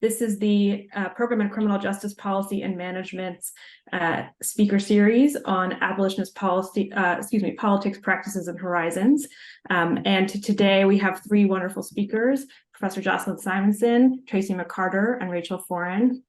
This is the Program in Criminal Justice Policy and Management's speaker series on abolitionist policy, politics, practices, and horizons. And today we have three wonderful speakers, Professor Jocelyn Simonson, Tracy McCarter, and Rachel Foran.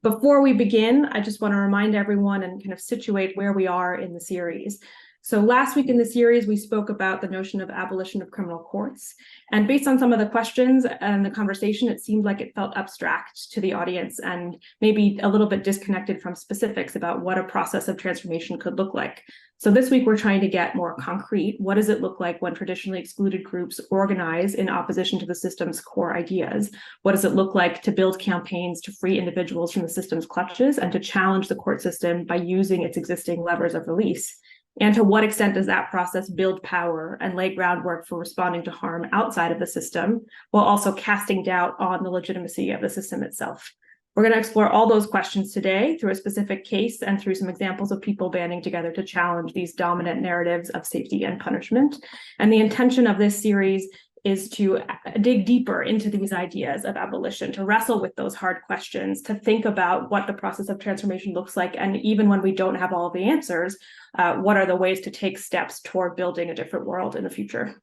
Before we begin, I just want to remind everyone and kind of situate where we are in the series. So last week in the series, we spoke about the notion of abolition of criminal courts. And based on some of the questions and the conversation, it seemed like it felt abstract to the audience and maybe a little bit disconnected from specifics about what a process of transformation could look like. So this week, we're trying to get more concrete. What does it look like when traditionally excluded groups organize in opposition to the system's core ideas? What does it look like to build campaigns to free individuals from the system's clutches and to challenge the court system by using its existing levers of release? And to what extent does that process build power and lay groundwork for responding to harm outside of the system, while also casting doubt on the legitimacy of the system itself? We're going to explore all those questions today through a specific case and through some examples of people banding together to challenge these dominant narratives of safety and punishment. And the intention of this series is to dig deeper into these ideas of abolition, to wrestle with those hard questions, to think about what the process of transformation looks like, and even when we don't have all of the answers, what are the ways to take steps toward building a different world in the future.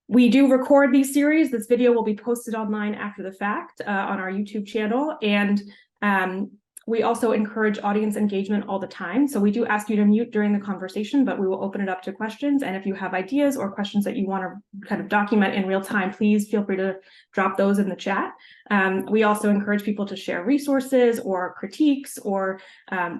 We do record these series. This video will be posted online after the fact on our YouTube channel, and we also encourage audience engagement all the time. So we do ask you to mute during the conversation, but we will open it up to questions. And if you have ideas or questions that you want to kind of document in real time, please feel free to drop those in the chat. We also encourage people to share resources or critiques or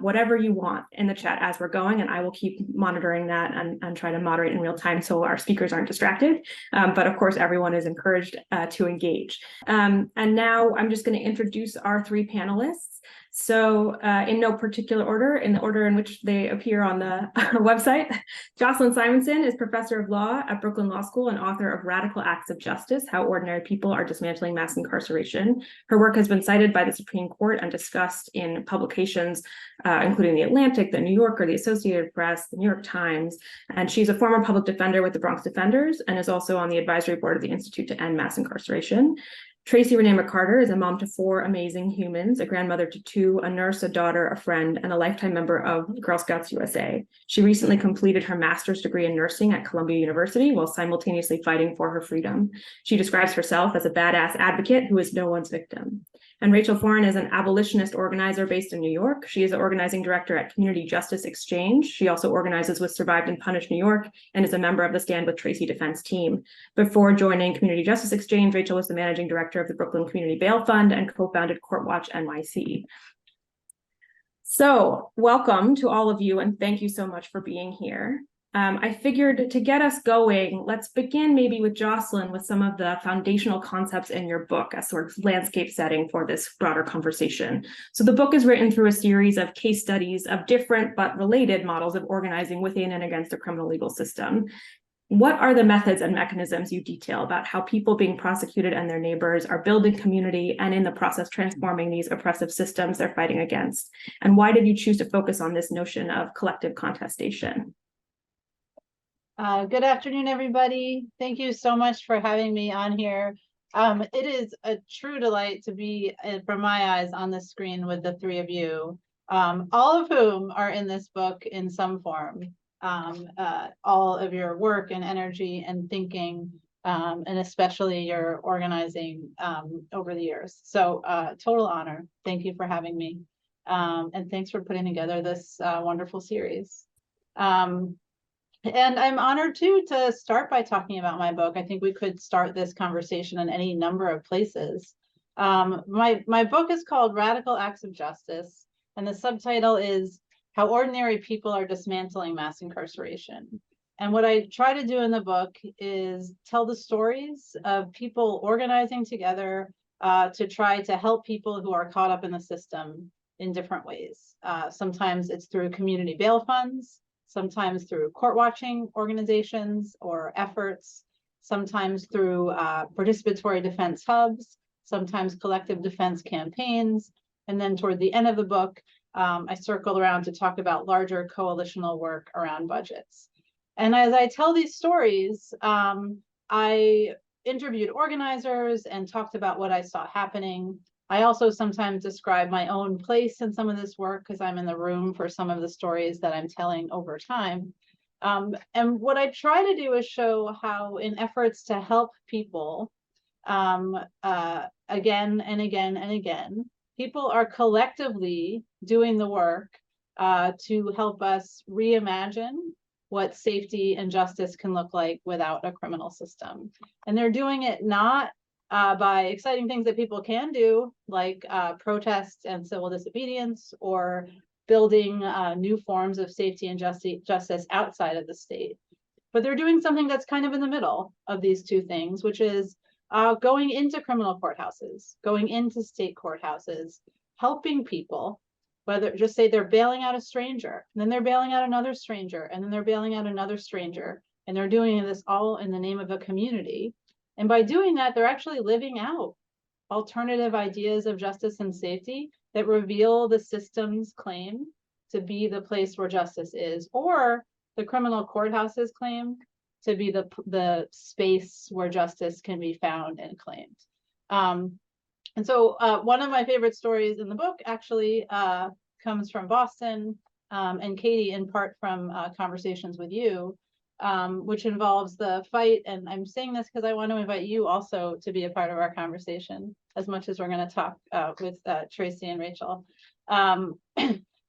whatever you want in the chat as we're going. And I will keep monitoring that and try to moderate in real time so our speakers aren't distracted. But of course, everyone is encouraged to engage. And now I'm just going to introduce our three panelists. So in no particular order, in the order in which they appear on the website, Jocelyn Simonson is professor of law at Brooklyn Law School and author of Radical Acts of Justice, How Ordinary People Are Dismantling Mass Incarceration. Her work has been cited by the Supreme Court and discussed in publications, including The Atlantic, The New Yorker, The Associated Press, The New York Times. And she's a former public defender with the Bronx Defenders and is also on the advisory board of the Institute to End Mass Incarceration. Tracy Renee McCarter is a mom to four amazing humans, a grandmother to two, a nurse, a daughter, a friend, and a lifetime member of Girl Scouts USA. She recently completed her master's degree in nursing at Columbia University while simultaneously fighting for her freedom. She describes herself as a badass advocate who is no one's victim. And Rachel Foran is an abolitionist organizer based in New York. She is the organizing director at Community Justice Exchange. She also organizes with Survived and Punished New York and is a member of the Stand with Tracy defense team. Before joining Community Justice Exchange, Rachel was the managing director of the Brooklyn Community Bail Fund and co-founded Court Watch NYC. So welcome to all of you, and thank you so much for being here. I figured to get us going, let's begin maybe with Jocelyn with some of the foundational concepts in your book as sort of landscape setting for this broader conversation. So the book is written through a series of case studies of different but related models of organizing within and against the criminal legal system. What are the methods and mechanisms you detail about how people being prosecuted and their neighbors are building community and in the process transforming these oppressive systems they're fighting against? And why did you choose to focus on this notion of collective contestation? Good afternoon, everybody. Thank you so much for having me on here. It is a true delight to be, from my eyes, on the screen with the three of you, all of whom are in this book in some form. All of your work and energy and thinking, and especially your organizing over the years. So total honor. Thank you for having me. And thanks for putting together this wonderful series. And I'm honored too to start by talking about my book. I think we could start this conversation in any number of places. My book is called Radical Acts of Justice, and the subtitle is How Ordinary People Are Dismantling Mass Incarceration. And what I try to do in the book is tell the stories of people organizing together to try to help people who are caught up in the system in different ways. Sometimes it's through community bail funds, sometimes through court watching organizations or efforts, sometimes through participatory defense hubs, sometimes collective defense campaigns. And then toward the end of the book, I circled around to talk about larger coalitional work around budgets. And as I tell these stories, I interviewed organizers and talked about what I saw happening. I also sometimes describe my own place in some of this work because I'm in the room for some of the stories that I'm telling over time. And what I try to do is show how in efforts to help people again and again and again, people are collectively doing the work to help us reimagine what safety and justice can look like without a criminal system. And they're doing it not by exciting things that people can do, like protest and civil disobedience, or building new forms of safety and justice outside of the state. But they're doing something that's kind of in the middle of these two things, which is going into criminal courthouses, going into state courthouses, helping people, whether just say they're bailing out a stranger, and then they're bailing out another stranger, and then they're bailing out another stranger, and they're doing this all in the name of a community. And by doing that, they're actually living out alternative ideas of justice and safety that reveal the system's claim to be the place where justice is, or the criminal courthouse's claim to be the space where justice can be found and claimed. And so one of my favorite stories in the book actually comes from Boston, and Katie, in part from conversations with you, which involves the fight. And I'm saying this because I want to invite you also to be a part of our conversation, as much as we're going to talk with Tracy and Rachel.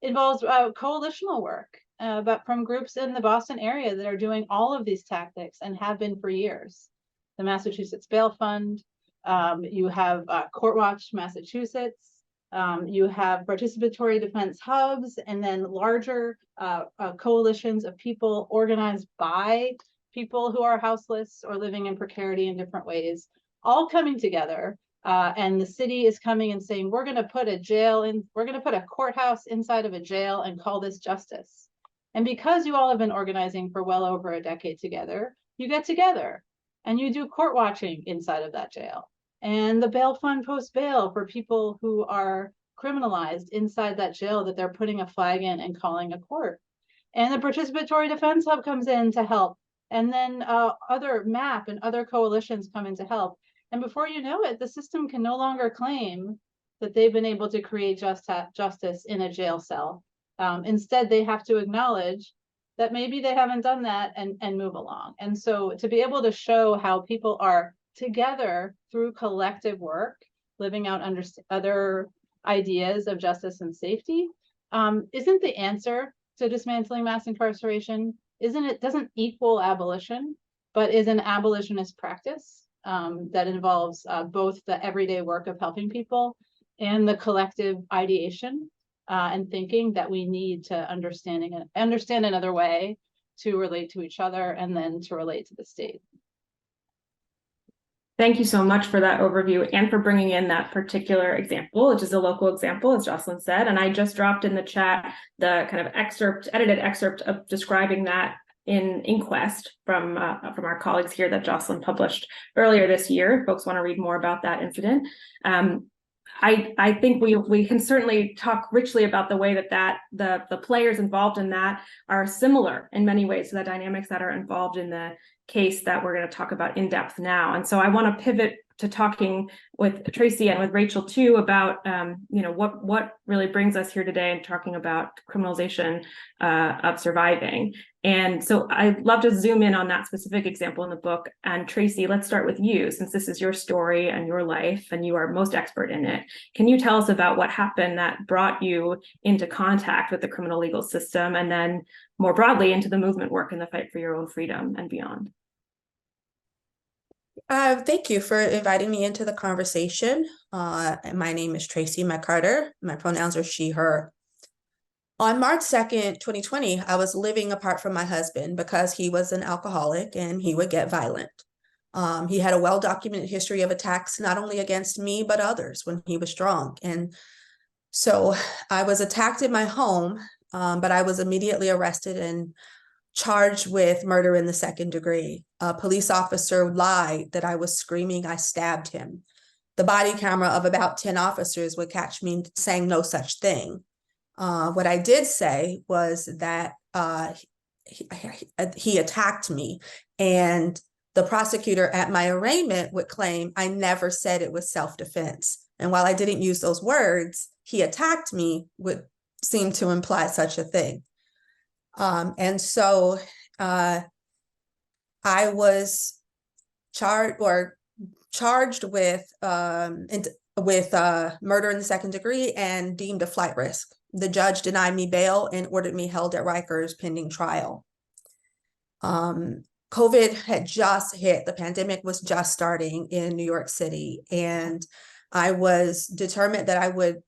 Involves coalitional work, but from groups in the Boston area that are doing all of these tactics and have been for years. The Massachusetts Bail Fund, you have Court Watch Massachusetts, you have participatory defense hubs, and then larger coalitions of people organized by people who are houseless or living in precarity in different ways, all coming together. And the city is coming and saying, we're going to put a jail in, we're going to put a courthouse inside of a jail and call this justice. And because you all have been organizing for well over a decade together, you get together and you do court watching inside of that jail. And the bail fund posts bail for people who are criminalized inside that jail that they're putting a flag in and calling a court. And the participatory defense hub comes in to help. And then other MAP and other coalitions come in to help. And before you know it, the system can no longer claim that they've been able to create justice in a jail cell. Instead, they have to acknowledge that maybe they haven't done that and move along. And so to be able to show how people are together through collective work, living out other ideas of justice and safety, isn't the answer to dismantling mass incarceration. Doesn't equal abolition, but is an abolitionist practice that involves both the everyday work of helping people and the collective ideation and thinking that we need to understand another way to relate to each other and then to relate to the state. Thank you so much for that overview and for bringing in that particular example, which is a local example, as Jocelyn said. And I just dropped in the chat the kind of edited excerpt of describing that in Inquest from our colleagues here that Jocelyn published earlier this year. If folks want to read more about that incident. I think we can certainly talk richly about the way that the players involved in that are similar in many ways to the dynamics that are involved in the case that we're going to talk about in depth now. And so I want to pivot to talking with Tracy and with Rachel too about what really brings us here today and talking about criminalization of surviving. And so I'd love to zoom in on that specific example in the book. And Tracy, let's start with you, since this is your story and your life and you are most expert in it. Can you tell us about what happened that brought you into contact with the criminal legal system, and then more broadly into the movement work and the fight for your own freedom and beyond? Thank you for inviting me into the conversation. My name is Tracy McCarter. My pronouns are she, her. On March 2nd, 2020, I was living apart from my husband because he was an alcoholic and he would get violent. He had a well-documented history of attacks, not only against me, but others when he was drunk. And so I was attacked in my home, but I was immediately arrested and charged with murder in the second degree. A police officer lied that I was screaming, I stabbed him. The body camera of about 10 officers would catch me saying no such thing. What I did say was that he attacked me, and the prosecutor at my arraignment would claim I never said it was self-defense. And while I didn't use those words, he attacked me would seem to imply such a thing. And so I was charged with murder in the second degree and deemed a flight risk. The judge denied me bail and ordered me held at Rikers pending trial. COVID had just hit, the pandemic was just starting in New York City, and I was determined that I would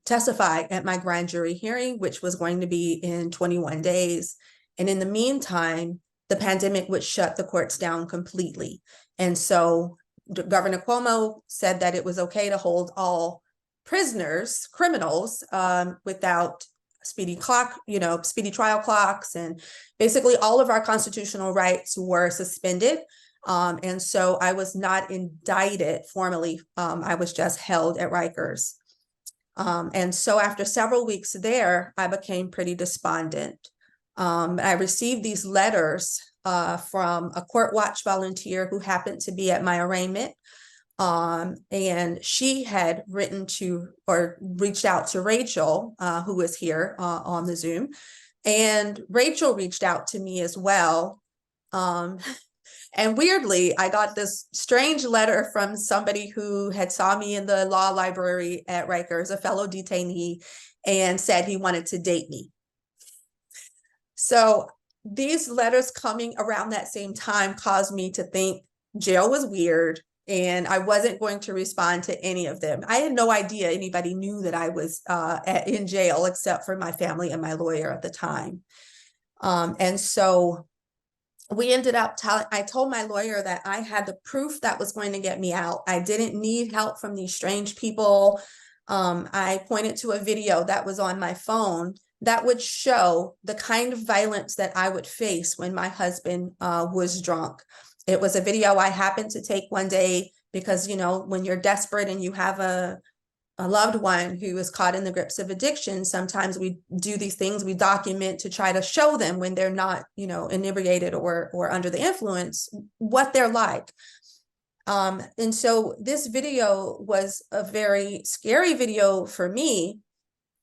testify at my grand jury hearing, which was going to be in 21 days. And in the meantime, the pandemic would shut the courts down completely. And so Governor Cuomo said that it was okay to hold all prisoners, criminals, without speedy trial clocks, and basically all of our constitutional rights were suspended. And so I was not indicted formally. I was just held at Rikers. And so after several weeks there, I became pretty despondent. I received these letters from a court watch volunteer who happened to be at my arraignment. And she had reached out to Rachel, who was here on the Zoom. And Rachel reached out to me as well. And weirdly, I got this strange letter from somebody who had saw me in the law library at Rikers, a fellow detainee, and said he wanted to date me. So these letters coming around that same time caused me to think jail was weird, and I wasn't going to respond to any of them. I had no idea anybody knew that I was in jail except for my family and my lawyer at the time. And so we ended up I told my lawyer that I had the proof that was going to get me out. I didn't need help from these strange people. I pointed to a video that was on my phone that would show the kind of violence that I would face when my husband was drunk. It was a video I happened to take one day because, when you're desperate and you have a loved one who is caught in the grips of addiction, sometimes we do these things, we document to try to show them when they're not, inebriated or under the influence, what they're like. And so this video was a very scary video for me,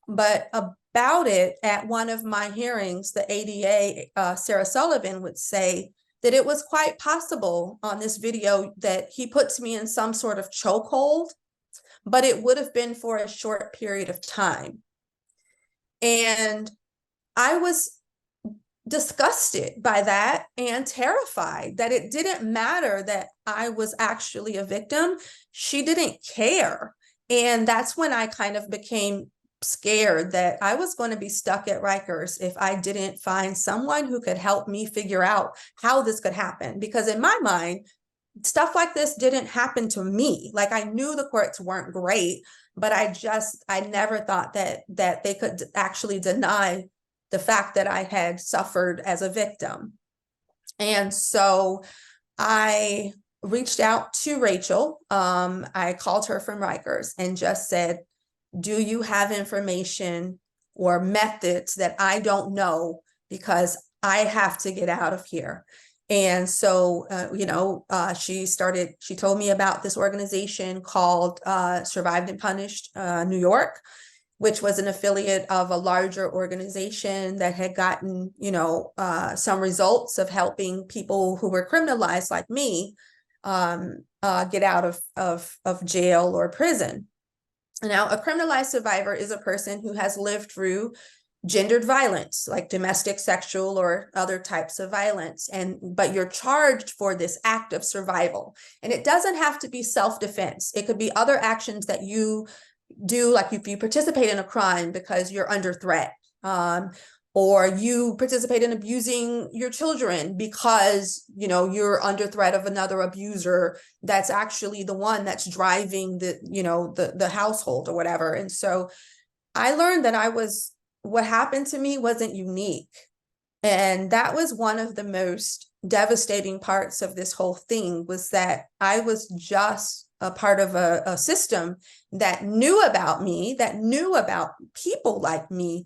but about it at one of my hearings, the ADA, Sarah Sullivan, would say that it was quite possible on this video that he puts me in some sort of chokehold, but it would have been for a short period of time. And I was disgusted by that and terrified that it didn't matter that I was actually a victim. She didn't care. And that's when I kind of became scared that I was going to be stuck at Rikers if I didn't find someone who could help me figure out how this could happen. Because in my mind, stuff like this didn't happen to me. Like, I knew the courts weren't great, but I never thought that they could actually deny the fact that I had suffered as a victim. And so I reached out to Rachel. I called her from Rikers and just said, do you have information or methods that I don't know, because I have to get out of here? And so, she told me about this organization called Survived and Punished New York, which was an affiliate of a larger organization that had gotten, some results of helping people who were criminalized like me get out of jail or prison. Now, a criminalized survivor is a person who has lived through gendered violence, like domestic, sexual, or other types of violence. But you're charged for this act of survival. And it doesn't have to be self-defense. It could be other actions that you do, like if you participate in a crime because you're under threat, or you participate in abusing your children because, you're under threat of another abuser that's actually the one that's driving the household or whatever. And so I learned that what happened to me wasn't unique. And that was one of the most devastating parts of this whole thing, was that I was just a part of a system that knew about me, that knew about people like me,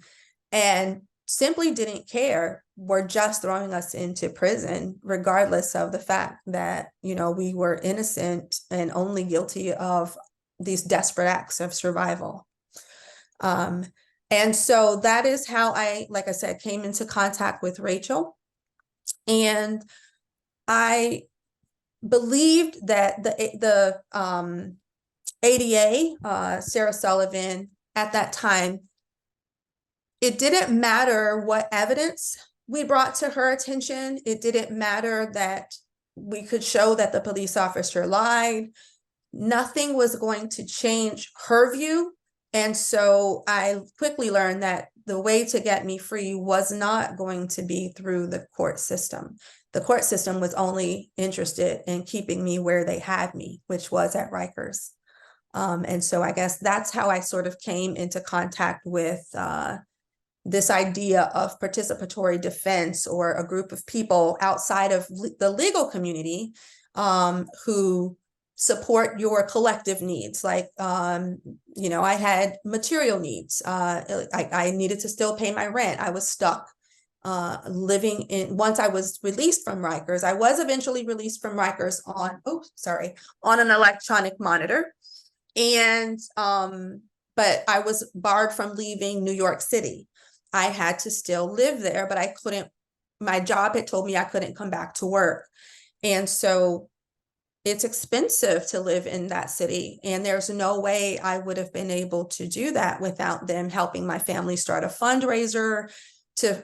and simply didn't care, were just throwing us into prison, regardless of the fact that, you know, we were innocent and only guilty of these desperate acts of survival. And so that is how I, like I said, came into contact with Rachel. And I believed that the ADA, Sarah Sullivan, at that time, it didn't matter what evidence we brought to her attention. It didn't matter that we could show that the police officer lied. Nothing was going to change her view. And so I quickly learned that the way to get me free was not going to be through the court system. The court system was only interested in keeping me where they had me, which was at Rikers. And so I guess that's how I sort of came into contact with this idea of participatory defense, or a group of people outside of the legal community who support your collective needs. Like, you know, I had material needs. I needed to still pay my rent. I was stuck living in, once I was released from Rikers, I was eventually released from Rikers on an electronic monitor. And, but I was barred from leaving New York City. I had to still live there, but I couldn't, my job had told me I couldn't come back to work. And so it's expensive to live in that city. And there's no way I would have been able to do that without them helping my family start a fundraiser to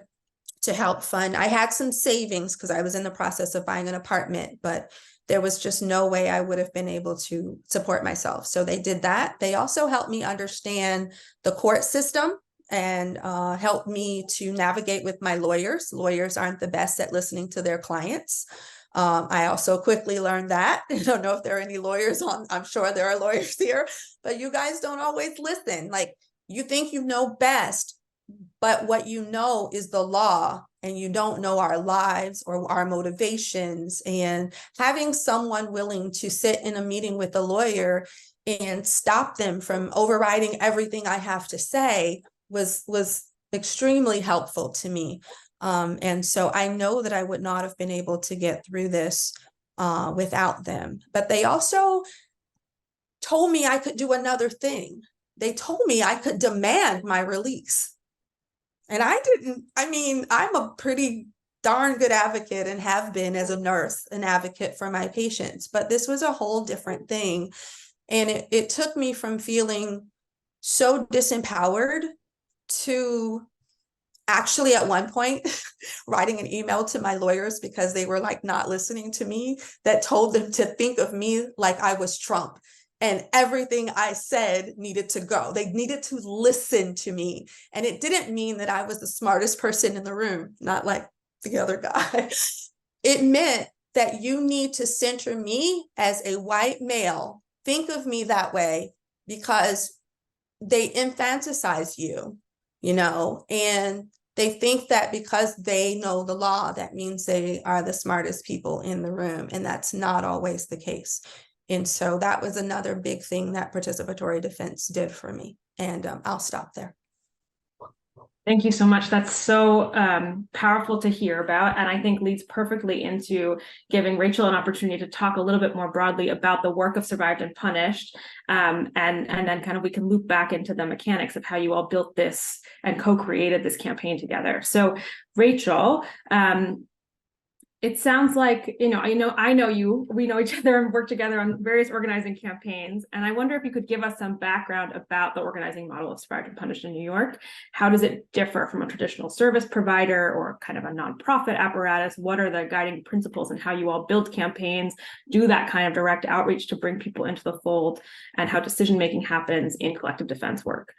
help fund. I had some savings because I was in the process of buying an apartment, but there was just no way I would have been able to support myself. So they did that. They also helped me understand the court system and helped me to navigate with my lawyers. Lawyers aren't the best at listening to their clients. I also quickly learned that. I don't know if there are any lawyers on, I'm sure there are lawyers here, but you guys don't always listen. Like, you think you know best, but what you know is the law, and you don't know our lives or our motivations. And having someone willing to sit in a meeting with a lawyer and stop them from overriding everything I have to say was extremely helpful to me. And so I know that I would not have been able to get through this without them. But they also told me I could do another thing. They told me I could demand my release. And I didn't, I mean, I'm a pretty darn good advocate and have been as a nurse, an advocate for my patients, but this was a whole different thing. And it took me from feeling so disempowered to actually at one point writing an email to my lawyers because they were like not listening to me, that told them to think of me like I was Trump. And everything I said needed to go. They needed to listen to me. And it didn't mean that I was the smartest person in the room, not like the other guy. It meant that you need to center me as a white male. Think of me that way, because they infantilize you, you know, and they think that because they know the law, that means they are the smartest people in the room. And that's not always the case. And so that was another big thing that participatory defense did for me. And I'll stop there. Thank you so much. That's so powerful to hear about, and I think leads perfectly into giving Rachel an opportunity to talk a little bit more broadly about the work of Survived and Punished, and then kind of we can loop back into the mechanics of how you all built this and co-created this campaign together. So, Rachel, it sounds like, I know you, we know each other and work together on various organizing campaigns. And I wonder if you could give us some background about the organizing model of Survived and Punished in New York. How does it differ from a traditional service provider or kind of a nonprofit apparatus? What are the guiding principles and how you all build campaigns, do that kind of direct outreach to bring people into the fold, and how decision-making happens in collective defense work?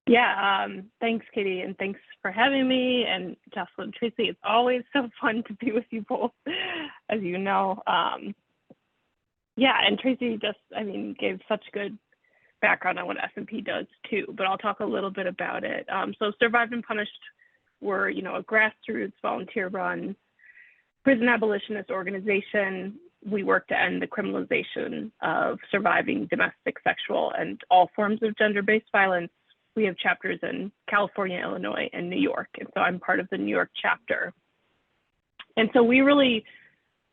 Yeah, thanks, Katie, and thanks for having me. And Jocelyn, Tracy, it's always so fun to be with you both, as you know. Yeah, and Tracy just, gave such good background on what S&P does too, but I'll talk a little bit about it. So Survived and Punished were, a grassroots, volunteer-run prison abolitionist organization. We work to end the criminalization of surviving domestic, sexual, and all forms of gender-based violence we have chapters in California, Illinois, and New York. And so I'm part of the New York chapter. And so we really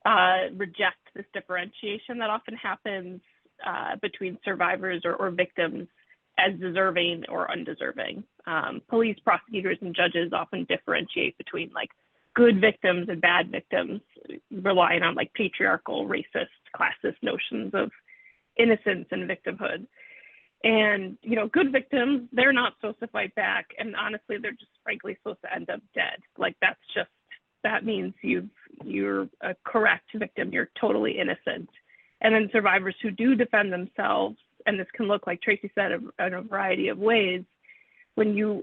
reject this differentiation that often happens between survivors or victims as deserving or undeserving. Police, prosecutors, and judges often differentiate between like good victims and bad victims, relying on like patriarchal, racist, classist notions of innocence and victimhood. And, you know, good victims, they're not supposed to fight back. And honestly, they're just frankly supposed to end up dead. Like that means you're a correct victim, you're totally innocent. And then survivors who do defend themselves, and this can look, like Tracy said, in a variety of ways, when you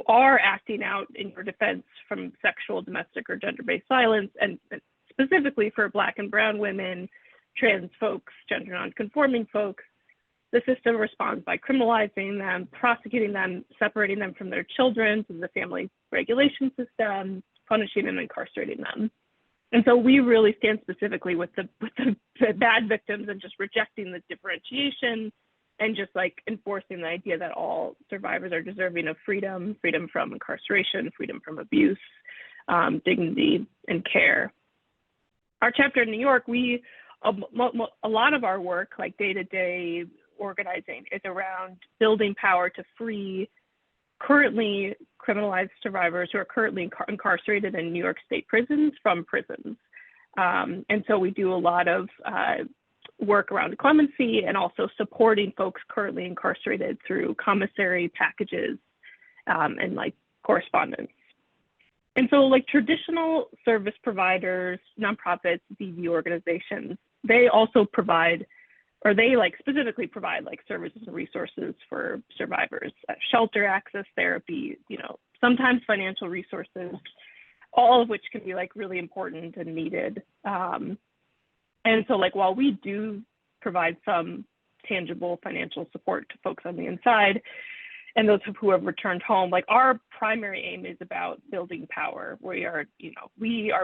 are acting out in your defense from sexual, domestic, or gender-based violence, and specifically for Black and brown women, trans folks, gender non-conforming folks, the system responds by criminalizing them, prosecuting them, separating them from their children through the family regulation system, punishing and incarcerating them. And so we really stand specifically with the bad victims and just rejecting the differentiation and just like enforcing the idea that all survivors are deserving of freedom, freedom from incarceration, freedom from abuse, dignity, and care. Our chapter in New York, a lot of our work, like day-to-day organizing, is around building power to free currently criminalized survivors who are currently incarcerated in New York State prisons from prisons. And so we do a lot of work around clemency and also supporting folks currently incarcerated through commissary packages and like correspondence. And so like traditional service providers, nonprofits, DV organizations, they also provide, or they like specifically provide like services and resources for survivors, shelter access, therapy, you know, sometimes financial resources, all of which can be like really important and needed. And so like while we do provide some tangible financial support to folks on the inside and those who have returned home, like our primary aim is about building power. We are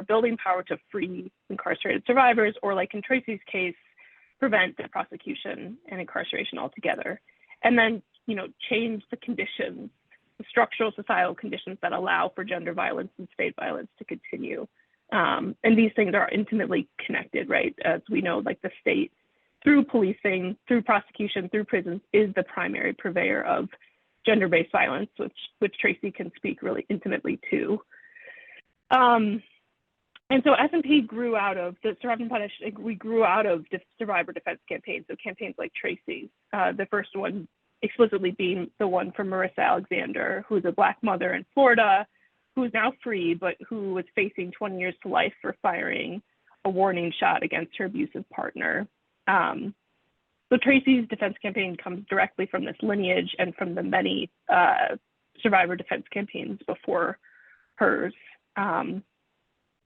building power to free incarcerated survivors, or like in Tracy's case, prevent the prosecution and incarceration altogether. And then, you know, change the conditions, the structural societal conditions that allow for gender violence and state violence to continue. And these things are intimately connected, right? As we know, like the state, through policing, through prosecution, through prisons, is the primary purveyor of gender-based violence, which Tracy can speak really intimately to. And so S&P grew out of the Survive and Punish. We grew out of survivor defense campaigns, so campaigns like Tracy's. The first one explicitly being the one for Marissa Alexander, who's a Black mother in Florida, who's now free, but who was facing 20 years to life for firing a warning shot against her abusive partner. So Tracy's defense campaign comes directly from this lineage and from the many survivor defense campaigns before hers.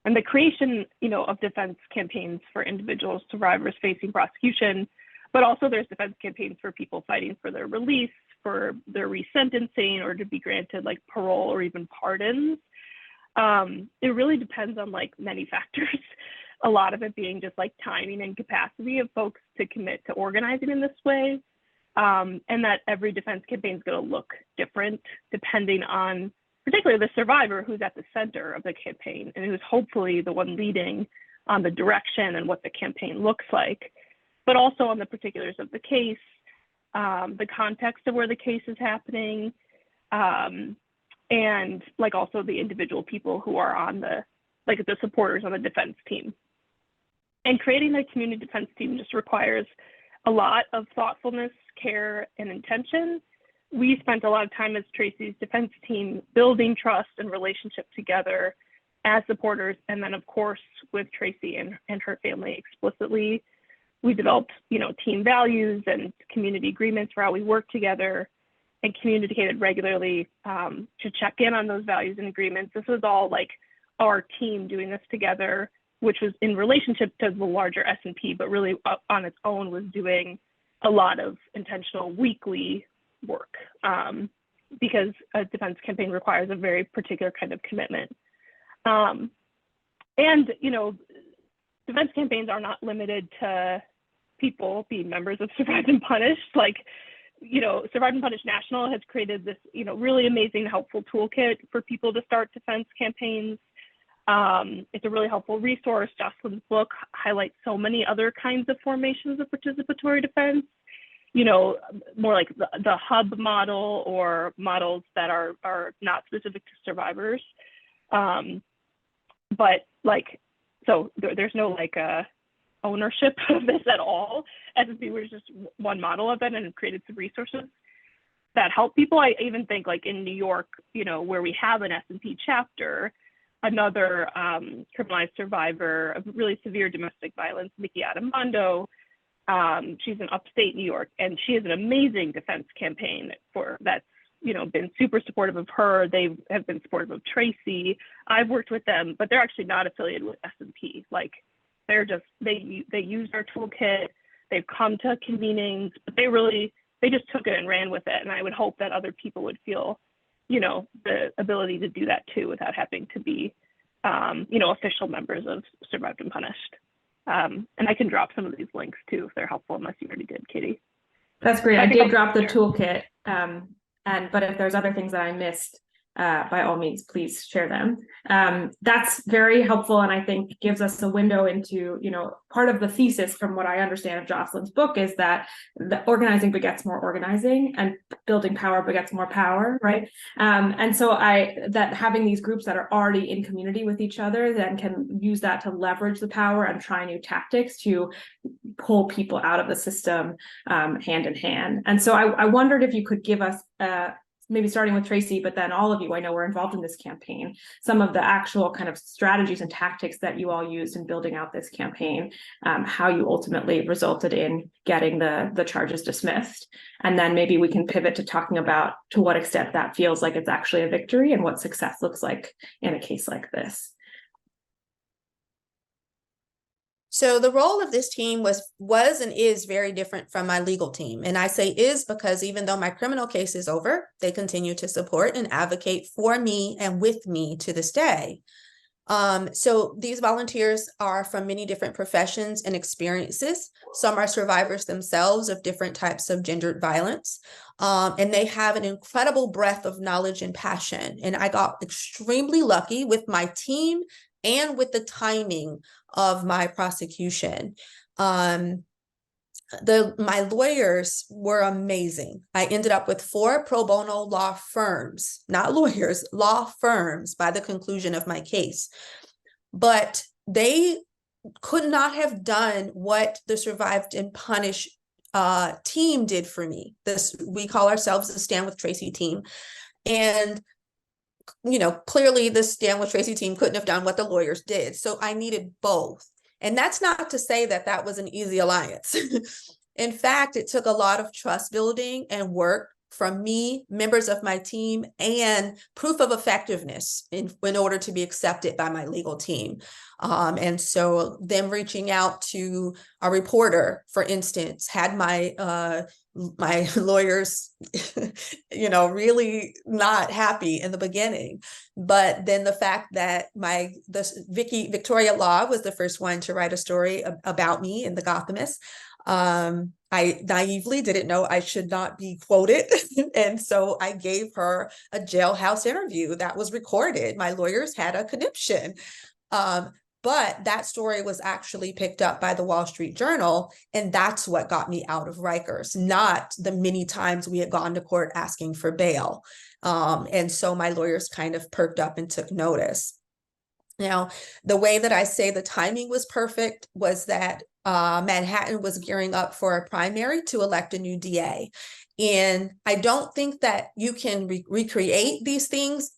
And the creation, you know, of defense campaigns for individual survivors facing prosecution, but also there's defense campaigns for people fighting for their release, for their resentencing, or to be granted like parole or even pardons. It really depends on like many factors. A lot of it being just like timing and capacity of folks to commit to organizing in this way. And that every defense campaign is going to look different depending on particularly the survivor who's at the center of the campaign and who's hopefully the one leading on the direction and what the campaign looks like, but also on the particulars of the case, the context of where the case is happening, and like also the individual people who are on the supporters on the defense team. And creating a community defense team just requires a lot of thoughtfulness, care, and intention. We spent a lot of time as Tracy's defense team building trust and relationship together as supporters. And then of course, with Tracy and her family explicitly, we developed, you know, team values and community agreements for how we work together and communicated regularly to check in on those values and agreements. This was all like our team doing this together, which was in relationship to the larger S&P, but really on its own was doing a lot of intentional weekly work because a defense campaign requires a very particular kind of commitment. And, you know, defense campaigns are not limited to people being members of Survive and Punish. Like Survived and Punished National has created this, really amazing, helpful toolkit for people to start defense campaigns. It's a really helpful resource. Jocelyn's book highlights so many other kinds of formations of participatory defense, more like the hub model or models that are not specific to survivors. But so there's no ownership of this at all. S&P was just one model of it and created some resources that help people. I even think in New York, where we have an S&P chapter, another criminalized survivor of really severe domestic violence, Nikki Adamando, she's in upstate New York, and she has an amazing defense campaign that's been super supportive of her. They have been supportive of Tracy. I've worked with them, but they're actually not affiliated with S&P. They use our toolkit. They've come to convenings, but they just took it and ran with it. And I would hope that other people would feel, the ability to do that too, without having to be, official members of Survived and Punished. And I can drop some of these links too, if they're helpful, unless you already did, Katie. That's great. I did drop the toolkit. But if there's other things that I missed, by all means, please share them. That's very helpful, and I think gives us a window into, part of the thesis from what I understand of Jocelyn's book is that the organizing begets more organizing, and building power begets more power, right? And so that having these groups that are already in community with each other then can use that to leverage the power and try new tactics to pull people out of the system hand in hand. And so I wondered if you could give us maybe starting with Tracy, but then all of you, I know we're involved in this campaign, some of the actual kind of strategies and tactics that you all used in building out this campaign, how you ultimately resulted in getting the charges dismissed. And then maybe we can pivot to talking about to what extent that feels like it's actually a victory and what success looks like in a case like this. So the role of this team was and is very different from my legal team. And I say is because even though my criminal case is over, they continue to support and advocate for me and with me to this day. So these volunteers are from many different professions and experiences. Some are survivors themselves of different types of gendered violence. And they have an incredible breadth of knowledge and passion. And I got extremely lucky with my team and with the timing of my prosecution. My lawyers were amazing. I ended up with 4 pro bono law firms, not lawyers, law firms by the conclusion of my case. But they could not have done what the Survived and Punished team did for me. We call ourselves the Stand with Tracy team. And clearly the Stand with Tracy team couldn't have done what the lawyers did. So I needed both. And that's not to say that that was an easy alliance. In fact, it took a lot of trust building and work from me, members of my team, and proof of effectiveness in order to be accepted by my legal team. And so them reaching out to a reporter, for instance, had my lawyers, really not happy in the beginning. But then the fact that Victoria Law was the first one to write a story about me in The Gothamist. I naively didn't know I should not be quoted. And so I gave her a jailhouse interview that was recorded. My lawyers had a conniption. But that story was actually picked up by the Wall Street Journal. And that's what got me out of Rikers, not the many times we had gone to court asking for bail. And so my lawyers kind of perked up and took notice. Now, the way that I say the timing was perfect was that Manhattan was gearing up for a primary to elect a new DA. And I don't think that you can recreate these things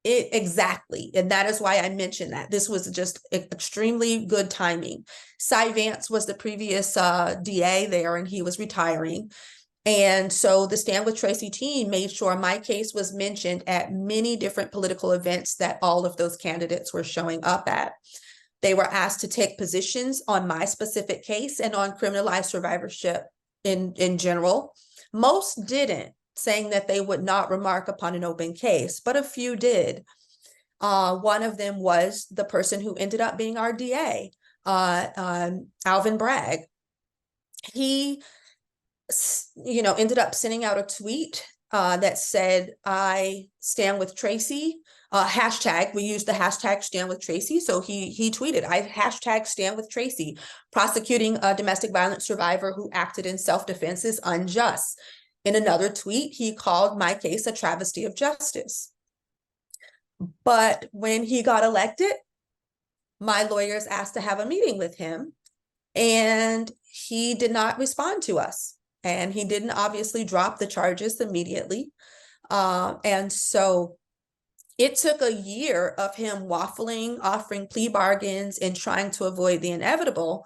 exactly. And that is why I mentioned that. This was just extremely good timing. Cy Vance was the previous DA there, and he was retiring. And so the Stand with Tracy team made sure my case was mentioned at many different political events that all of those candidates were showing up at. They were asked to take positions on my specific case and on criminalized survivorship in general. Most didn't, saying that they would not remark upon an open case, but a few did. One of them was the person who ended up being our DA, Alvin Bragg. He ended up sending out a tweet that said, "I stand with Tracy." Hashtag, we used the hashtag stand with Tracy. So he tweeted, "I hashtag stand with Tracy. Prosecuting a domestic violence survivor who acted in self-defense is unjust." In another tweet, he called my case a travesty of justice. But when he got elected, my lawyers asked to have a meeting with him, and he did not respond to us. And he didn't obviously drop the charges immediately. And so it took a year of him waffling, offering plea bargains, and trying to avoid the inevitable.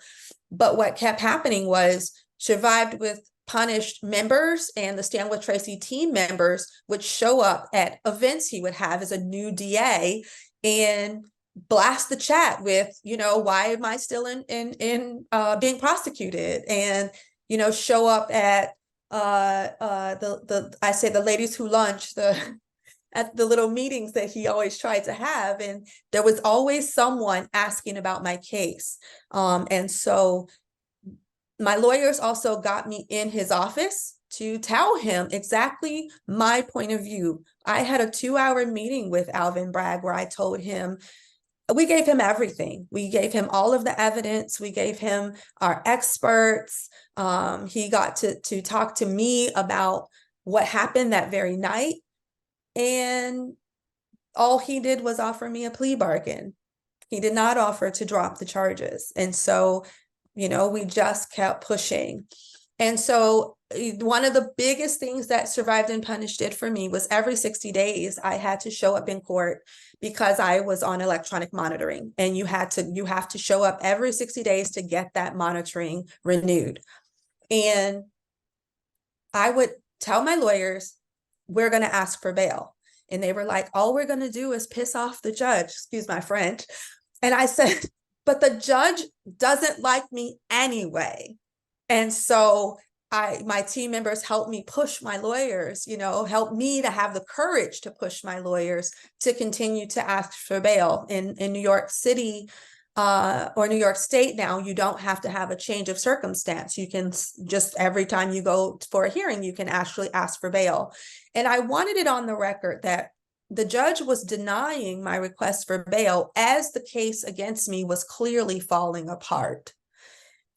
But what kept happening was Survived with Punished members and the Stand With Tracy team members would show up at events he would have as a new DA and blast the chat with, why am I still in being prosecuted? And, show up at the ladies who lunch, at the little meetings that he always tried to have. And there was always someone asking about my case. And so my lawyers also got me in his office to tell him exactly my point of view. I had a 2-hour meeting with Alvin Bragg where I told him, we gave him everything. We gave him all of the evidence. We gave him our experts. He got to talk to me about what happened that very night. And all he did was offer me a plea bargain. He did not offer to drop the charges. And so, we just kept pushing. And so one of the biggest things that Survived and Punished did for me was every 60 days, I had to show up in court because I was on electronic monitoring. And you have to show up every 60 days to get that monitoring renewed. And I would tell my lawyers, we're going to ask for bail. And they were like, all we're going to do is piss off the judge, excuse my French. And I said, but the judge doesn't like me anyway. And so my team members helped me push my lawyers, helped me to have the courage to push my lawyers to continue to ask for bail. In New York City, or New York State now, you don't have to have a change of circumstance. You can just, every time you go for a hearing, you can actually ask for bail. And I wanted it on the record that the judge was denying my request for bail as the case against me was clearly falling apart.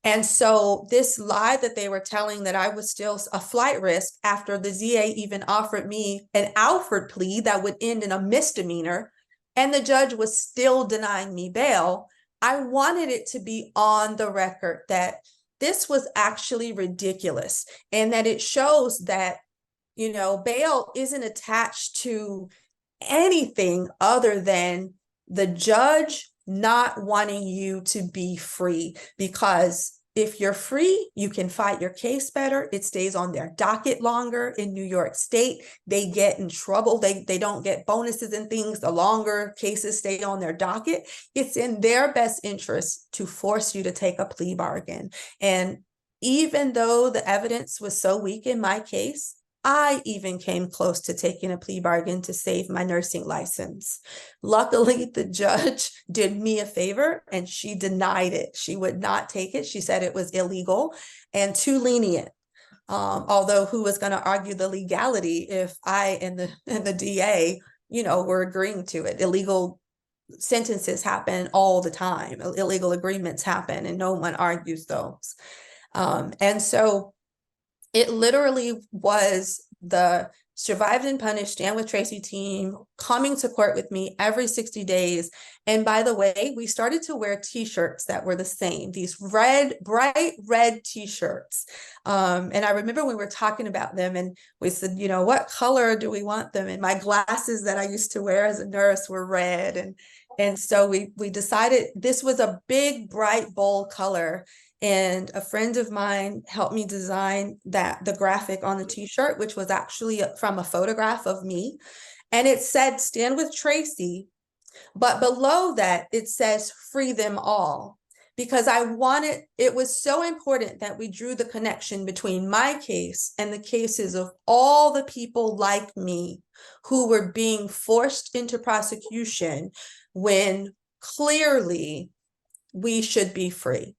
And so this lie that they were telling that I was still a flight risk after the ZA even offered me an Alford plea that would end in a misdemeanor, and the judge was still denying me bail, I wanted it to be on the record that this was actually ridiculous, and that it shows that, bail isn't attached to anything other than the judge not wanting you to be free. Because if you're free, you can fight your case better. It stays on their docket longer. In New York State, they get in trouble. They don't get bonuses and things the longer cases stay on their docket. It's in their best interest to force you to take a plea bargain. And even though the evidence was so weak in my case, I even came close to taking a plea bargain to save my nursing license. Luckily, the judge did me a favor and she denied it. She would not take it. She said it was illegal and too lenient. Although who was going to argue the legality if I and the DA, were agreeing to it? Illegal sentences happen all the time. Illegal agreements happen and no one argues those. And so it literally was the Survived and Punished Stand With Tracy team coming to court with me every 60 days. And by the way, we started to wear t-shirts that were the same, these bright red t-shirts. And I remember we were talking about them and we said, what color do we want them? And my glasses that I used to wear as a nurse were red. And so we decided this was a big, bright, bold color. And a friend of mine helped me design the graphic on the t-shirt, which was actually from a photograph of me. And it said, Stand With Tracy. But below that, it says, free them all. Because it was so important that we drew the connection between my case and the cases of all the people like me who were being forced into prosecution when clearly we should be free.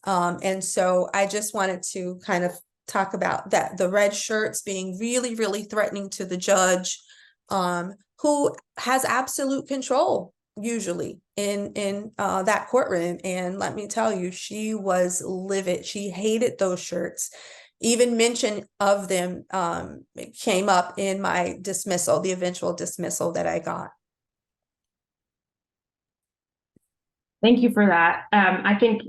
And so I just wanted to kind of talk about that, the red shirts being really, really threatening to the judge, who has absolute control usually in that courtroom. And let me tell you, she was livid. She hated those shirts. Even mention of them came up in my dismissal, the eventual dismissal that I got. Thank you for that. I think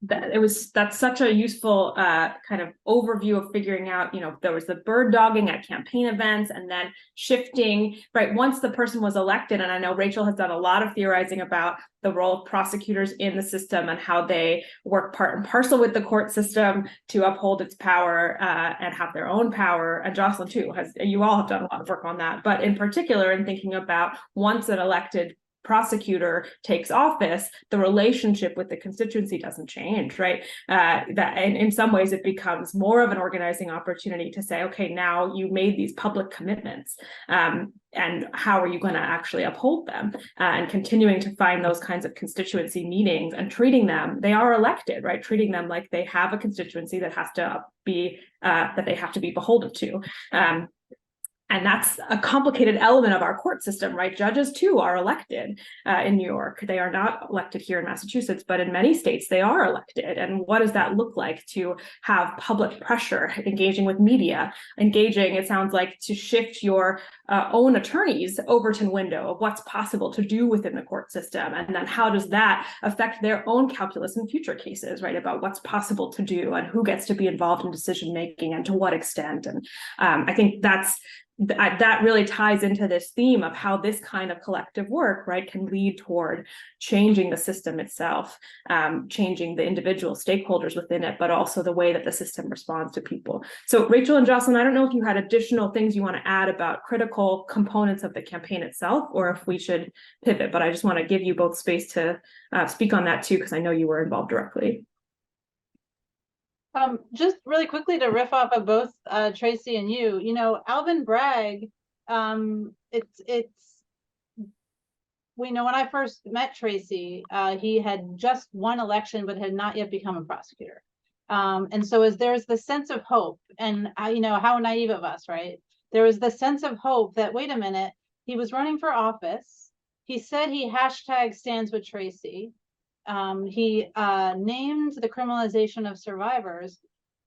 that's such a useful kind of overview of figuring out, there was the bird dogging at campaign events and then shifting, right? Once the person was elected, and I know Rachel has done a lot of theorizing about the role of prosecutors in the system and how they work part and parcel with the court system to uphold its power and have their own power. And Jocelyn too, you all have done a lot of work on that, but in particular in thinking about once an elected prosecutor takes office, the relationship with the constituency doesn't change, right? That and in some ways it becomes more of an organizing opportunity to say, okay, now you made these public commitments, and how are you going to actually uphold them? And continuing to find those kinds of constituency meetings and treating them, they are elected, right? Treating them like they have a constituency that has to be that they have to be beholden to. And that's a complicated element of our court system, right? Judges too are elected in New York. They are not elected here in Massachusetts, but in many states they are elected. And what does that look like to have public pressure, engaging with media, it sounds like, to shift your own attorney's Overton window of what's possible to do within the court system? And then how does that affect their own calculus in future cases, right? About what's possible to do and who gets to be involved in decision making and to what extent. And I think that really ties into this theme of how this kind of collective work, right, can lead toward changing the system itself, changing the individual stakeholders within it, but also the way that the system responds to people. So Rachel and Jocelyn, I don't know if you had additional things you want to add about critical components of the campaign itself, or if we should pivot, but I just want to give you both space to speak on that too, because I know you were involved directly. Just really quickly to riff off of both Tracy and you, Alvin Bragg, we know when I first met Tracy, he had just won election, but had not yet become a prosecutor. And so there's the sense of hope, and how naive of us, right? There was the sense of hope that, wait a minute, he was running for office. He said he #stands with Tracy. He named the criminalization of survivors.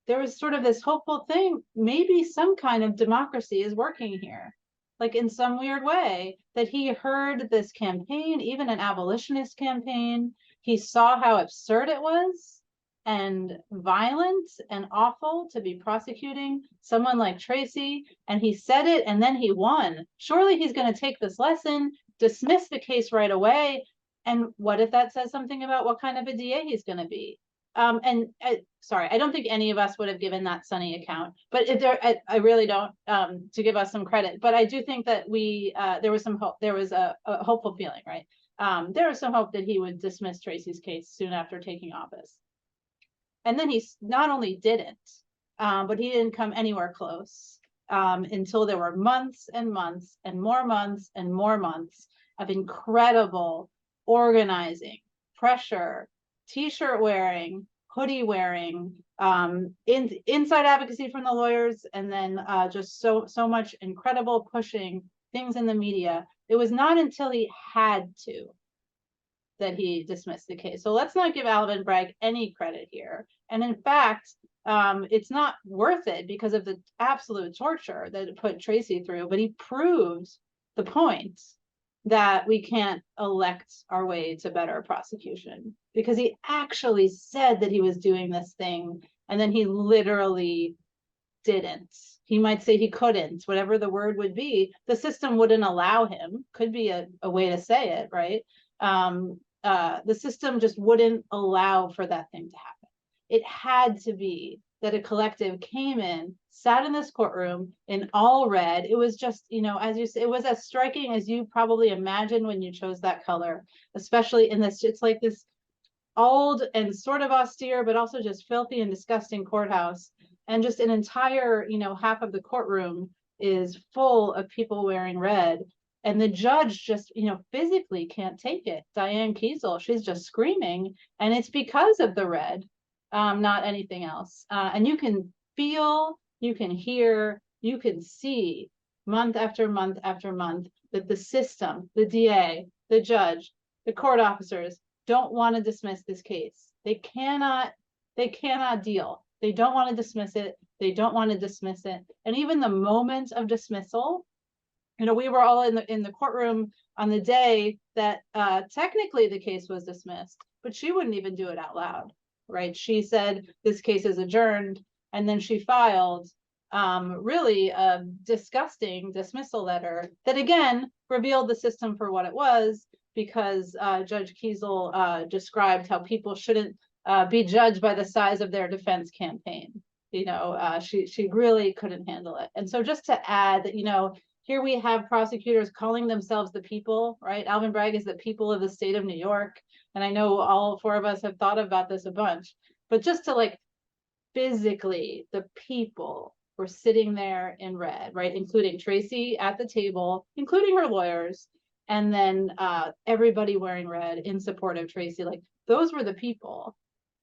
There was sort of this hopeful thing, maybe some kind of democracy is working here, like in some weird way, that he heard this campaign, even an abolitionist campaign. He saw how absurd it was and violent and awful to be prosecuting someone like Tracy, and he said it, and then he won. Surely he's going to take this lesson, dismiss the case right away. And what if that says something about what kind of a DA he's going to be? Sorry, I don't think any of us would have given that sunny account, but I really don't, to give us some credit. But I do think that there was some hope. There was a hopeful feeling, right? There was some hope that he would dismiss Tracy's case soon after taking office. And then he not only didn't, but he didn't come anywhere close until there were months and months and more months and more months of incredible organizing, pressure, t-shirt wearing, hoodie wearing, inside advocacy from the lawyers, and then just so much incredible pushing things in the media. It was not until he had to that he dismissed the case. So let's not give Alvin Bragg any credit here. And in fact, it's not worth it because of the absolute torture that it put Tracy through, but he proved the point that we can't elect our way to better prosecution, because he actually said that he was doing this thing, and then he literally didn't. He might say he couldn't, whatever the word would be. The system wouldn't allow him, could be a way to say it, right? The system just wouldn't allow for that thing to happen. It had to be that a collective came in, sat in this courtroom in all red. It was just, as you say, it was as striking as you probably imagined when you chose that color, especially in this, it's like this old and sort of austere, but also just filthy and disgusting courthouse. And just an entire, half of the courtroom is full of people wearing red. And the judge just, physically can't take it. Diane Kiesel, she's just screaming. And it's because of the red. Not anything else. And you can feel, you can hear, you can see month after month after month that the system, the DA, the judge, the court officers don't want to dismiss this case. They cannot deal. They don't want to dismiss it. They don't want to dismiss it. And even the moment of dismissal, you know, we were all in the courtroom on the day that technically the case was dismissed, but she wouldn't even do it out loud, right? She said, this case is adjourned. And then she filed really a disgusting dismissal letter that again revealed the system for what it was, because Judge Kiesel described how people shouldn't be judged by the size of their defense campaign. You know, she really couldn't handle it. And so just to add that, you know, here we have prosecutors calling themselves the people, right? Alvin Bragg is the people of the state of New York. And I know all four of us have thought about this a bunch, but just to like physically, the people were sitting there in red, right? Including Tracy at the table, including her lawyers, and then everybody wearing red in support of Tracy. Like those were the people.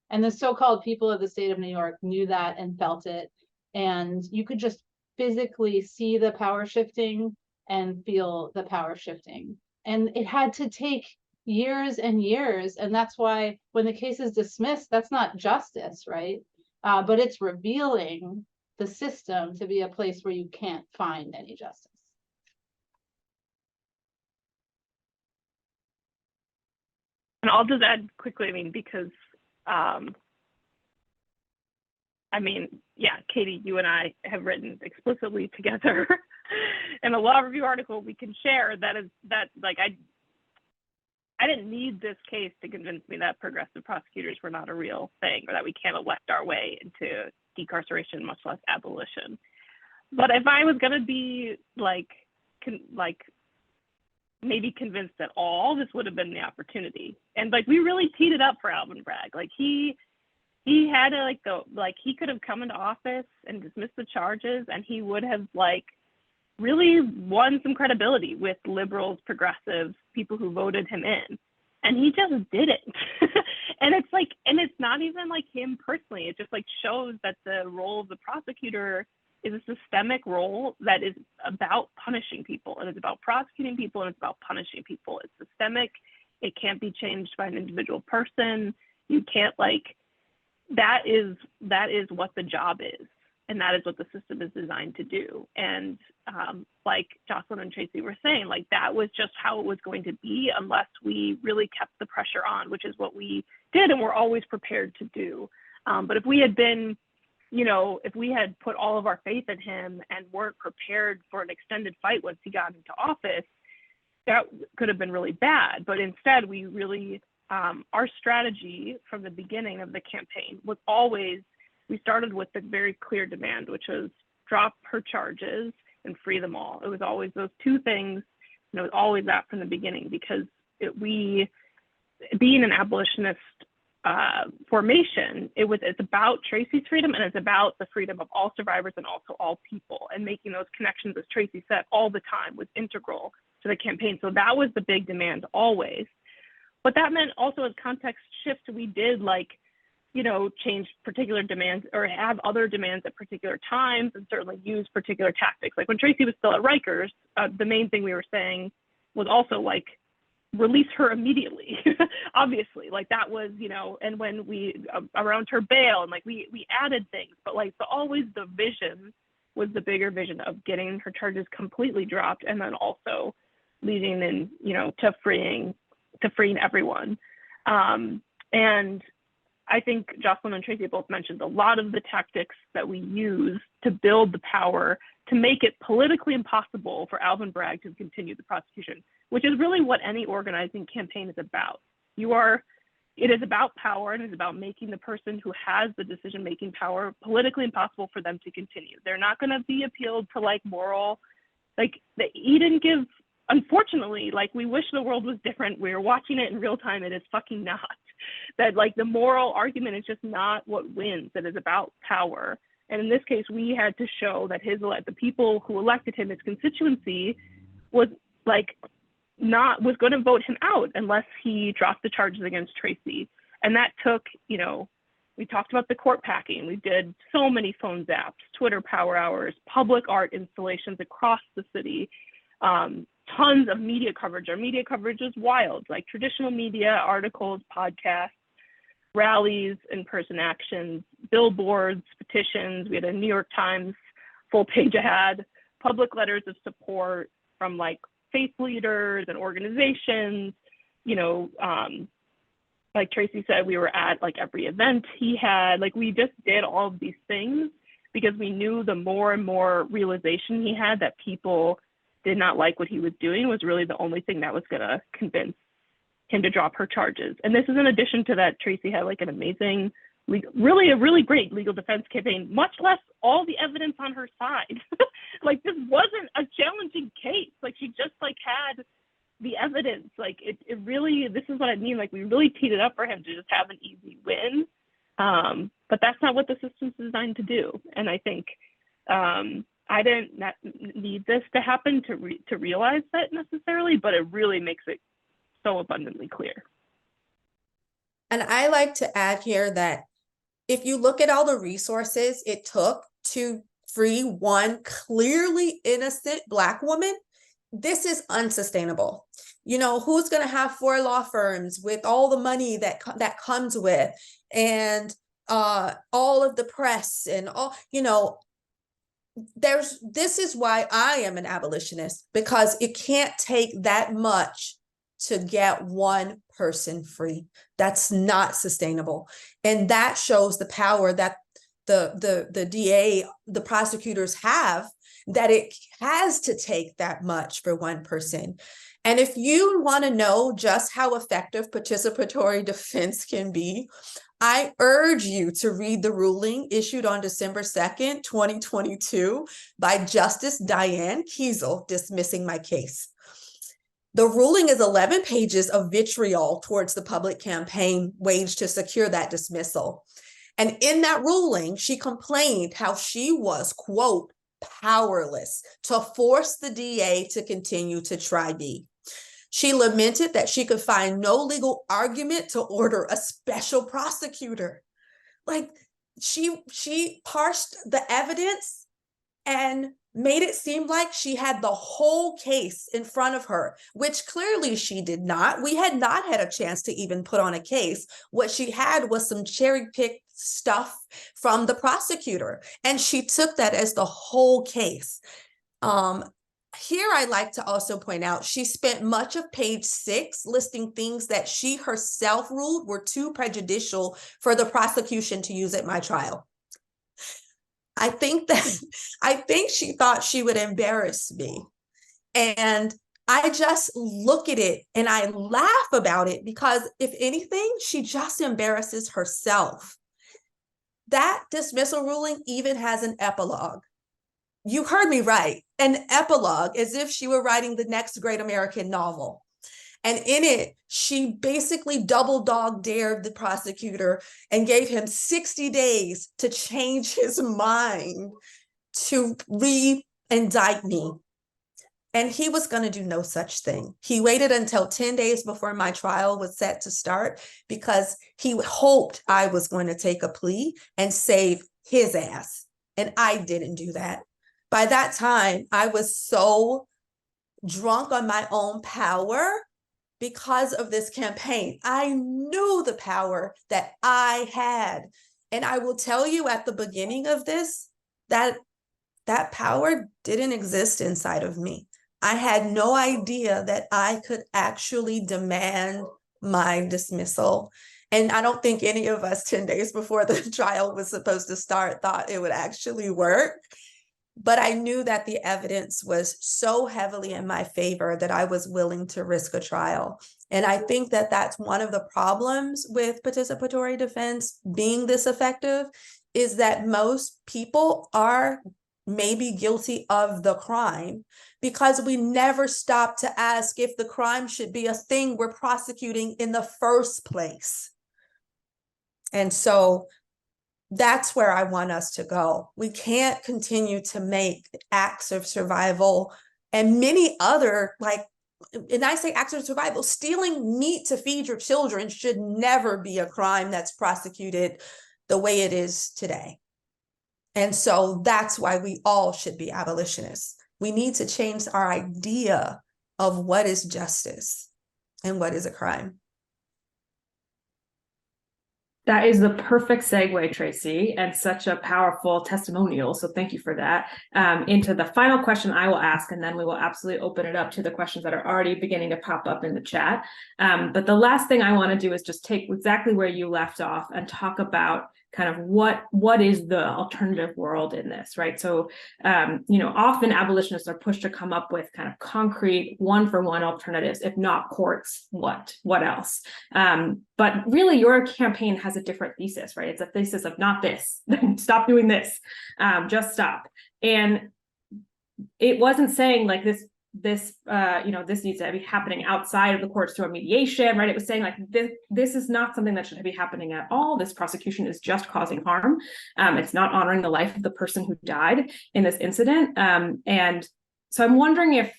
And the so-called people of the state of New York knew that and felt it. And you could just physically see the power shifting and feel the power shifting. And it had to take years and years. And that's why when the case is dismissed, that's not justice, right? But it's revealing the system to be a place where you can't find any justice. And I'll just add quickly, I mean, because I mean, yeah, Katie, you and I have written explicitly together in a law review article we can share that like I didn't need this case to convince me that progressive prosecutors were not a real thing, or that we can't elect our way into decarceration, much less abolition. But if I was going to be like maybe convinced at all, this would have been the opportunity. And like we really teed it up for Alvin Bragg. Like he had to he could have come into office and dismissed the charges, and he would have like really won some credibility with liberals, progressives, people who voted him in. And he just didn't. And it's like, and it's not even like him personally. It just like shows that the role of the prosecutor is a systemic role that is about punishing people, and it's about prosecuting people, and it's about punishing people. It's systemic. It can't be changed by an individual person. You can't like, that is what the job is. And that is what the system is designed to do. And like Jocelyn and Tracy were saying, like that was just how it was going to be unless we really kept the pressure on, which is what we did and we're always prepared to do. But if we had been, you know, if we had put all of our faith in him and weren't prepared for an extended fight once he got into office, that could have been really bad. But instead, we really, our strategy from the beginning of the campaign was always, we started with the very clear demand, which was drop her charges and free them all. It was always those two things, and it was always that from the beginning, because being an abolitionist formation, it's about Tracy's freedom, and it's about the freedom of all survivors and also all people, and making those connections, as Tracy said, all the time was integral to the campaign. So that was the big demand always. But that meant also as context shifts, we did like, you know, change particular demands or have other demands at particular times, and certainly use particular tactics. Like when Tracy was still at Rikers, the main thing we were saying was also like, release her immediately, obviously, like that was, you know, and when we, around her bail, and like we added things, but like always the vision was the bigger vision of getting her charges completely dropped, and then also leading in, you know, to freeing everyone. And I think Jocelyn and Tracy both mentioned a lot of the tactics that we use to build the power to make it politically impossible for Alvin Bragg to continue the prosecution, which is really what any organizing campaign is about. It is about power, and it's about making the person who has the decision-making power politically impossible for them to continue. They're not going to be appealed to like moral, like he didn't give, unfortunately, like we wish the world was different. We're watching it in real time. It is fucking not. That like the moral argument is just not what wins. It is about power. And in this case, we had to show that the people who elected him, his constituency, was going to vote him out unless he dropped the charges against Tracy. And that took, you know, We talked about the court packing. We did so many phone zaps, Twitter power hours, public art installations across the city, tons of media coverage. Our media coverage is wild, like traditional media, articles, podcasts, rallies, in-person actions, billboards, petitions. We had a New York Times full-page ad, public letters of support from like faith leaders and organizations, you know, like Tracy said, we were at like every event he had. Like we just did all of these things because we knew the more and more realization he had that people did not like what he was doing was really the only thing that was going to convince him to drop her charges. And this is in addition to that, Tracy had like an amazing, a really great legal defense campaign, much less all the evidence on her side. Like this wasn't a challenging case. Like she just like had the evidence. Like it really, this is what I mean. Like we really teed it up for him to just have an easy win. But that's not what the system's designed to do. And I think I didn't need this to happen to realize that necessarily, but it really makes it so abundantly clear. And I like to add here that if you look at all the resources it took to free one clearly innocent Black woman, this is unsustainable. You know, who's going to have 4 law firms with all the money that comes with, and all of the press and all, you know, this is why I am an abolitionist, because it can't take that much to get one person free. That's not sustainable. And that shows the power that the DA, the prosecutors have, that it has to take that much for one person. And if you want to know just how effective participatory defense can be, I urge you to read the ruling issued on December 2nd, 2022 by Justice Diane Kiesel dismissing my case. The ruling is 11 pages of vitriol towards the public campaign waged to secure that dismissal. And in that ruling, she complained how she was, quote, powerless to force the DA to continue to try me. She lamented that she could find no legal argument to order a special prosecutor. Like she parsed the evidence and made it seem like she had the whole case in front of her, which clearly she did not. We had not had a chance to even put on a case. What she had was some cherry-picked stuff from the prosecutor, and she took that as the whole case. Here, I'd like to also point out, she spent much of page 6 listing things that she herself ruled were too prejudicial for the prosecution to use at my trial. I think she thought she would embarrass me. And I just look at it and I laugh about it, because if anything, she just embarrasses herself. That dismissal ruling even has an epilogue. You heard me right, an epilogue, as if she were writing the next great American novel. And in it, she basically double dog dared the prosecutor and gave him 60 days to change his mind to re-indict me. And he was going to do no such thing. He waited until 10 days before my trial was set to start, because he hoped I was going to take a plea and save his ass. And I didn't do that. By that time, I was so drunk on my own power because of this campaign. I knew the power that I had. And I will tell you, at the beginning of this, that power didn't exist inside of me. I had no idea that I could actually demand my dismissal. And I don't think any of us 10 days before the trial was supposed to start thought it would actually work. But I knew that the evidence was so heavily in my favor that I was willing to risk a trial. And I think that that's one of the problems with participatory defense being this effective, is that most people are maybe guilty of the crime because we never stop to ask if the crime should be a thing we're prosecuting in the first place. And so that's where I want us to go. We can't continue to make acts of survival and many other, like, and I say acts of survival, stealing meat to feed your children should never be a crime that's prosecuted the way it is today. And so that's why we all should be abolitionists. We need to change our idea of what is justice and what is a crime. That is the perfect segue, Tracy, and such a powerful testimonial. So thank you for that. Into the final question I will ask, and then we will absolutely open it up to the questions that are already beginning to pop up in the chat. But the last thing I want to do is just take exactly where you left off and talk about kind of what is the alternative world in this, right? So, often abolitionists are pushed to come up with kind of concrete one-for-one alternatives. If not courts, what else? But really, your campaign has a different thesis, right? It's a thesis of not this, stop doing this, just stop. And it wasn't saying like this needs to be happening outside of the courts through a mediation, right? It was saying like this is not something that should be happening at all. This prosecution is just causing harm. It's not honoring the life of the person who died in this incident. And so I'm wondering if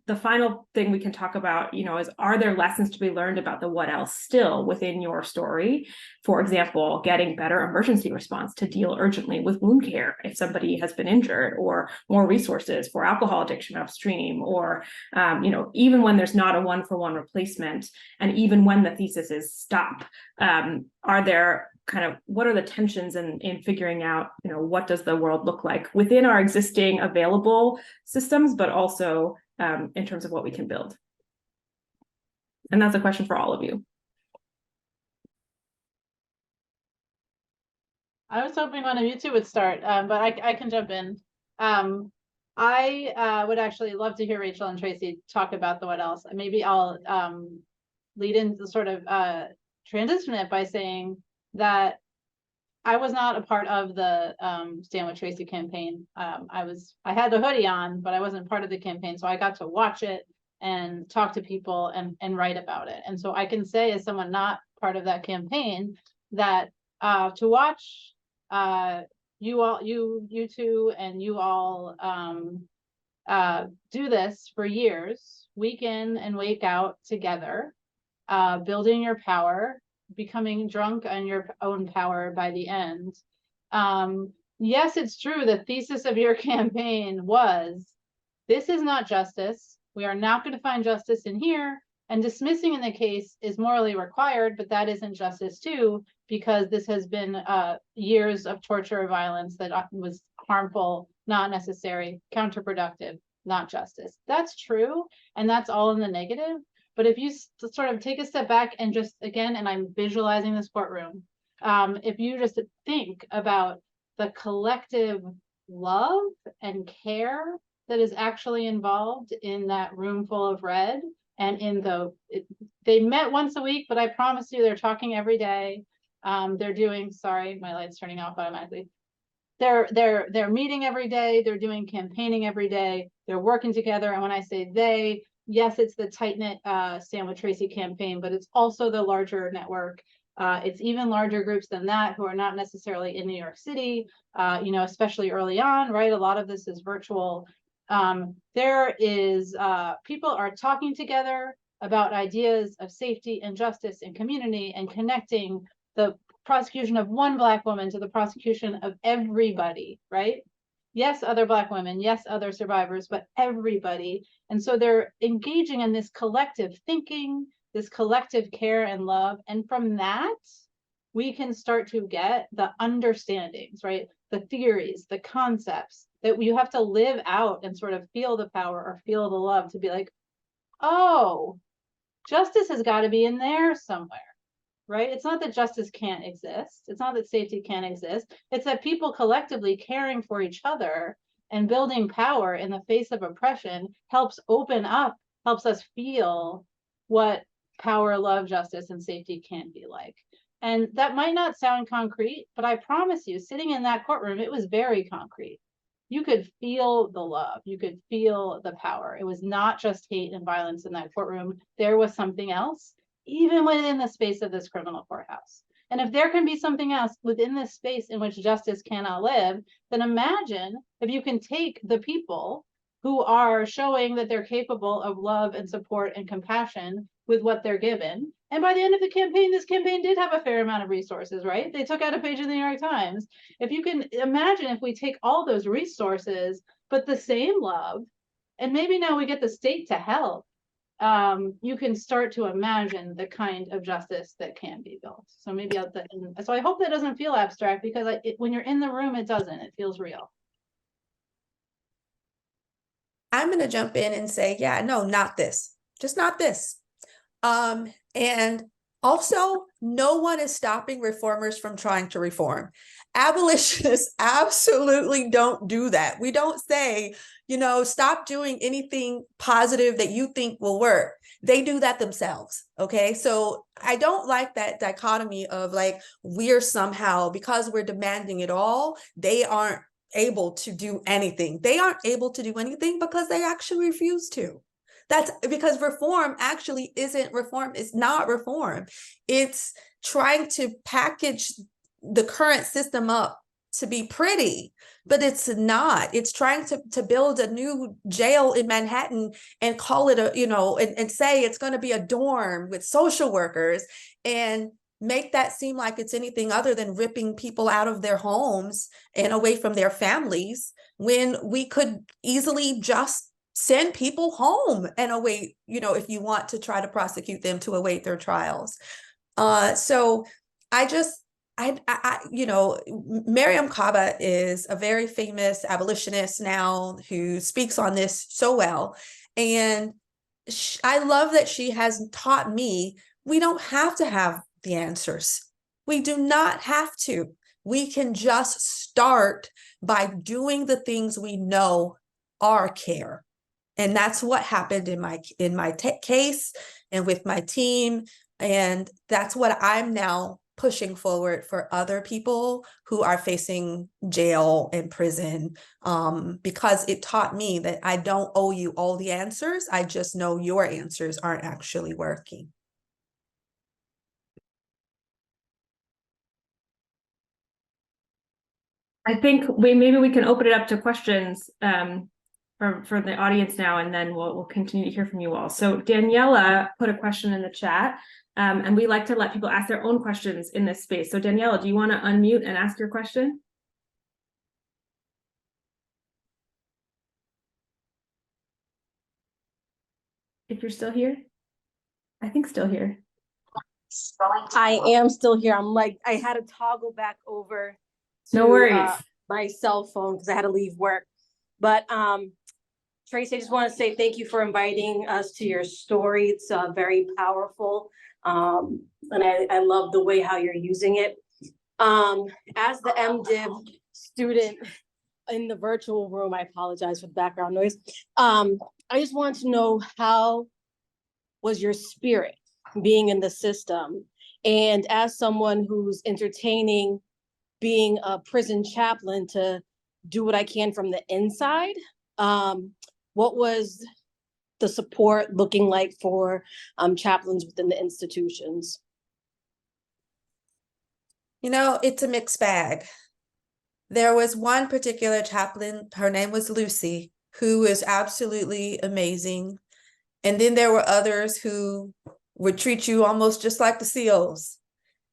the final thing we can talk about, is are there lessons to be learned about the what else still within your story? For example, getting better emergency response to deal urgently with wound care if somebody has been injured, or more resources for alcohol addiction upstream, or, even when there's not a one-for-one replacement, and even when the thesis is stop, are there what are the tensions in figuring out, what does the world look like within our existing available systems, but also in terms of what we can build? And that's a question for all of you. I was hoping one of you two would start, but I can jump in. I would actually love to hear Rachel and Tracy talk about the what else. Maybe I'll lead into sort of transition it by saying that I was not a part of the Stand With Tracy campaign. I had the hoodie on, but I wasn't part of the campaign. So I got to watch it and talk to people and write about it. And so I can say, as someone not part of that campaign, that to watch you two and you all do this for years, week in and week out together, building your power, becoming drunk on your own power by the end. Yes, it's true. The thesis of your campaign was, this is not justice. We are not going to find justice in here. And dismissing in the case is morally required, but that isn't justice too, because this has been years of torture or violence that was harmful, not necessary, counterproductive, not justice. That's true. And that's all in the negative. But if you sort of take a step back and just, again, and I'm visualizing this courtroom, if you just think about the collective love and care that is actually involved in that room full of red, and they met once a week, but I promise you they're talking every day. They're doing, sorry, my light's turning off automatically. They're meeting every day. They're doing campaigning every day. They're working together. And when I say they, yes, it's the tight-knit Stand With Tracy campaign, but it's also the larger network. It's even larger groups than that who are not necessarily in New York City, especially early on, right? A lot of this is virtual. People are talking together about ideas of safety and justice and community, and connecting the prosecution of one Black woman to the prosecution of everybody, right? Yes, other Black women, yes, other survivors, but everybody. And so they're engaging in this collective thinking, this collective care and love. And from that, we can start to get the understandings, right? The theories, the concepts that you have to live out and sort of feel the power or feel the love to be like, oh, justice has got to be in there somewhere. Right? It's not that justice can't exist. It's not that safety can't exist. It's that people collectively caring for each other and building power in the face of oppression helps us feel what power, love, justice, and safety can be like. And that might not sound concrete, but I promise you, sitting in that courtroom, it was very concrete. You could feel the love. You could feel the power. It was not just hate and violence in that courtroom. There was something else, even within the space of this criminal courthouse. And if there can be something else within this space in which justice cannot live, then imagine if you can take the people who are showing that they're capable of love and support and compassion with what they're given. And by the end of the campaign, this campaign did have a fair amount of resources, right? They took out a page in the New York Times. If you can imagine, if we take all those resources, but the same love, and maybe now we get the state to help, you can start to imagine the kind of justice that can be built. So maybe so I hope that doesn't feel abstract, because when you're in the room, it doesn't. It feels real. I'm going to jump in and say, yeah, no, not this, just not this. And also, no one is stopping reformers from trying to reform. Abolitionists absolutely don't do that. We don't say, you know, stop doing anything positive that you think will work. They do that themselves. Okay. So I don't like that dichotomy of like, we're somehow, because we're demanding it all, they aren't able to do anything. They aren't able to do anything because they actually refuse to. That's because reform actually isn't reform. It's not reform. It's trying to package the current system up to be pretty, but it's not. It's trying to build a new jail in Manhattan and call it a, you know, and say it's going to be a dorm with social workers and make that seem like it's anything other than ripping people out of their homes and away from their families, when we could easily just send people home and await, you know, if you want to try to prosecute them, to await their trials. So you know, Mariame Kaba is a very famous abolitionist now who speaks on this so well. And I love that she has taught me we don't have to have the answers. We do not have to. We can just start by doing the things we know are care. And that's what happened in my case and with my team. And that's what I'm now pushing forward for other people who are facing jail and prison, because it taught me that I don't owe you all the answers. I just know your answers aren't actually working. I think maybe we can open it up to questions for the audience now, and then we'll continue to hear from you all. So Daniela put a question in the chat, and we like to let people ask their own questions in this space. So Daniela, do you want to unmute and ask your question? If you're still here. I think still here. I am still here. I'm like, I had to toggle back over to No worries. My cell phone because I had to leave work. But Tracy, I just want to say thank you for inviting us to your story. It's very powerful. And I love the way how you're using it. As the MDiv student in the virtual room, I apologize for the background noise. I just want to know, how was your spirit being in the system? And as someone who's entertaining being a prison chaplain to do what I can from the inside, what was the support looking like for chaplains within the institutions? You know, it's a mixed bag. There was one particular chaplain, her name was Lucy, who is absolutely amazing. And then there were others who would treat you almost just like the SEALs.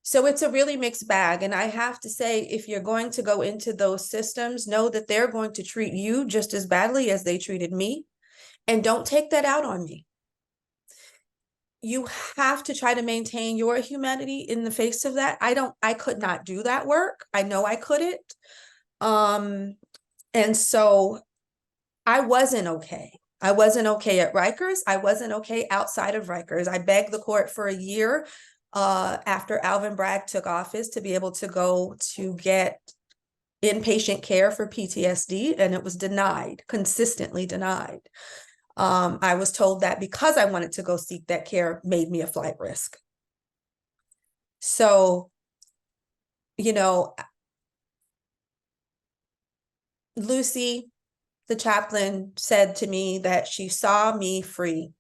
So it's a really mixed bag. And I have to say, if you're going to go into those systems, know that they're going to treat you just as badly as they treated me. And don't take that out on me. You have to try to maintain your humanity in the face of that. I could not do that work. I know I couldn't. And so I wasn't okay. I wasn't okay at Rikers. I wasn't okay outside of Rikers. I begged the court for a year after Alvin Bragg took office to be able to go to get inpatient care for PTSD, and it was denied, consistently denied. I was told that because I wanted to go seek that care made me a flight risk. So, you know, Lucy, the chaplain, said to me that she saw me free.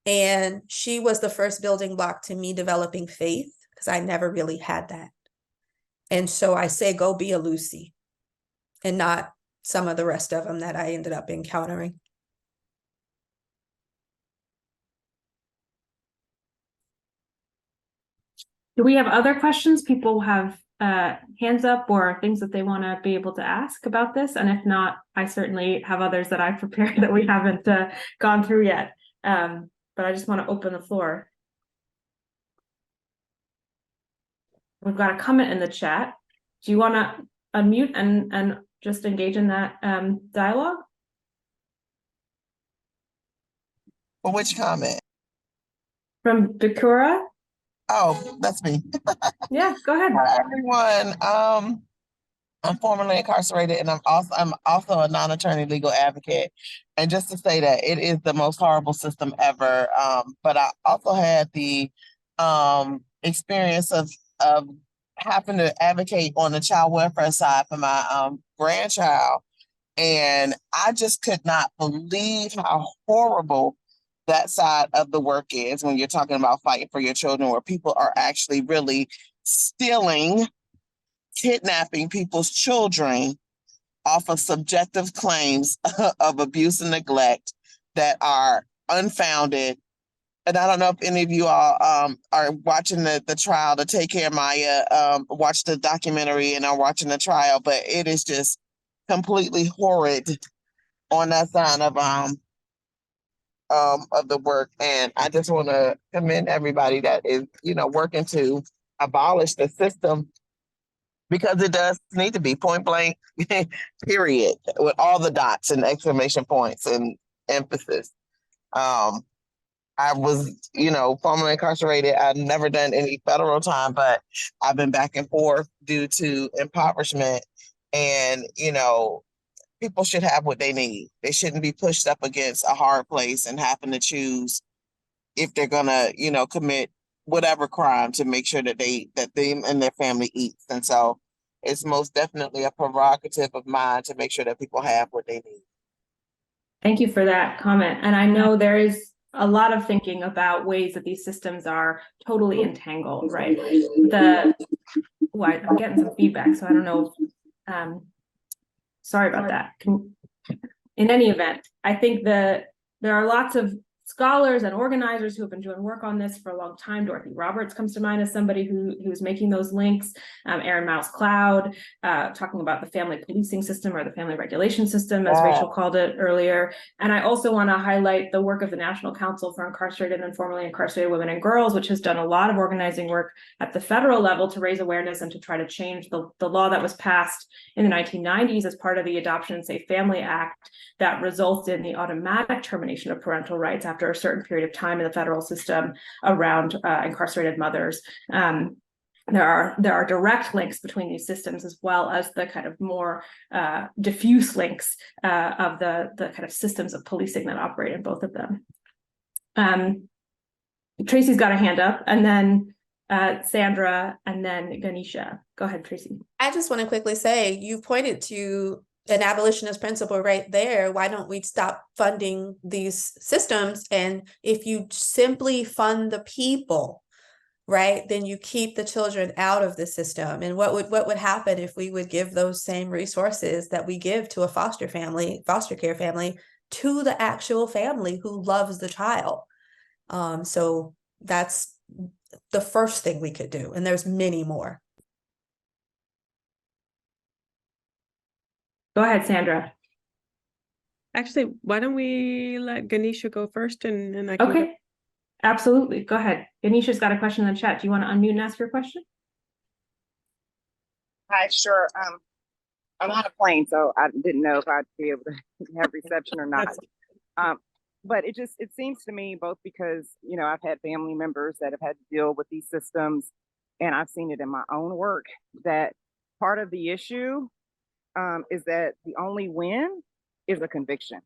And she was the first building block to me developing faith, because I never really had that. And so I say, go be a Lucy, and not some of the rest of them that I ended up encountering. Do we have other questions? People have hands up or things that they want to be able to ask about this? And if not, I certainly have others that I've prepared that we haven't gone through yet. But I just want to open the floor. We've got a comment in the chat. Do you want to unmute and just engage in that dialogue? For which comment? From Bakura? Oh, that's me. Yeah, go ahead. Hi, everyone. I'm formerly incarcerated, and I'm also a non-attorney legal advocate. And just to say that it is the most horrible system ever. But I also had the experience of having to advocate on the child welfare side for my grandchild, and I just could not believe how horrible that side of the work is when you're talking about fighting for your children, where people are actually really stealing, kidnapping people's children off of subjective claims of abuse and neglect that are unfounded. And I don't know if any of you all are watching the trial to Take Care Maya, watch the documentary and are watching the trial, but it is just completely horrid on that side of the work. And I just want to commend everybody that is, working to abolish the system, because it does need to be point blank, period, with all the dots and exclamation points and emphasis. I was, formerly incarcerated. I've never done any federal time, but I've been back and forth due to impoverishment. And, people should have what they need. They shouldn't be pushed up against a hard place and having to choose if they're gonna, commit whatever crime to make sure that they and their family eats. And so it's most definitely a prerogative of mine to make sure that people have what they need. Thank you for that comment. And I know there is a lot of thinking about ways that these systems are totally entangled, right? I'm getting some feedback, so I don't know. Sorry about that. In any event, I think that there are lots of scholars and organizers who have been doing work on this for a long time. Dorothy Roberts comes to mind as somebody who's making those links. Aaron Mouse Cloud, talking about the family policing system or the family regulation system, as Rachel called it earlier. And I also want to highlight the work of the National Council for Incarcerated and Formerly Incarcerated Women and Girls, which has done a lot of organizing work at the federal level to raise awareness and to try to change the law that was passed in the 1990s as part of the Adoption and Safe Family Act that resulted in the automatic termination of parental rights after a certain period of time in the federal system around incarcerated mothers. There are direct links between these systems, as well as the kind of more diffuse links of the kind of systems of policing that operate in both of them. Tracy's got a hand up, and then Sandra, and then Ganesha. Go ahead, Tracy. I just want to quickly say, you pointed to an abolitionist principle right there. Why don't we stop funding these systems? And if you simply fund the people, right, then you keep the children out of the system. And what would happen if we would give those same resources that we give to a foster care family, to the actual family who loves the child? So that's the first thing we could do. And there's many more. Go ahead, Sandra. Actually, why don't we let Ganesha go first, and I can Okay, go. absolutely. Go ahead. Ganesha's got a question in the chat. Do you want to unmute and ask your question? Hi, sure. I'm on a plane, so I didn't know if I'd be able to have reception or not. But it seems to me, both because, I've had family members that have had to deal with these systems, and I've seen it in my own work, that part of the issue is that the only win is a conviction.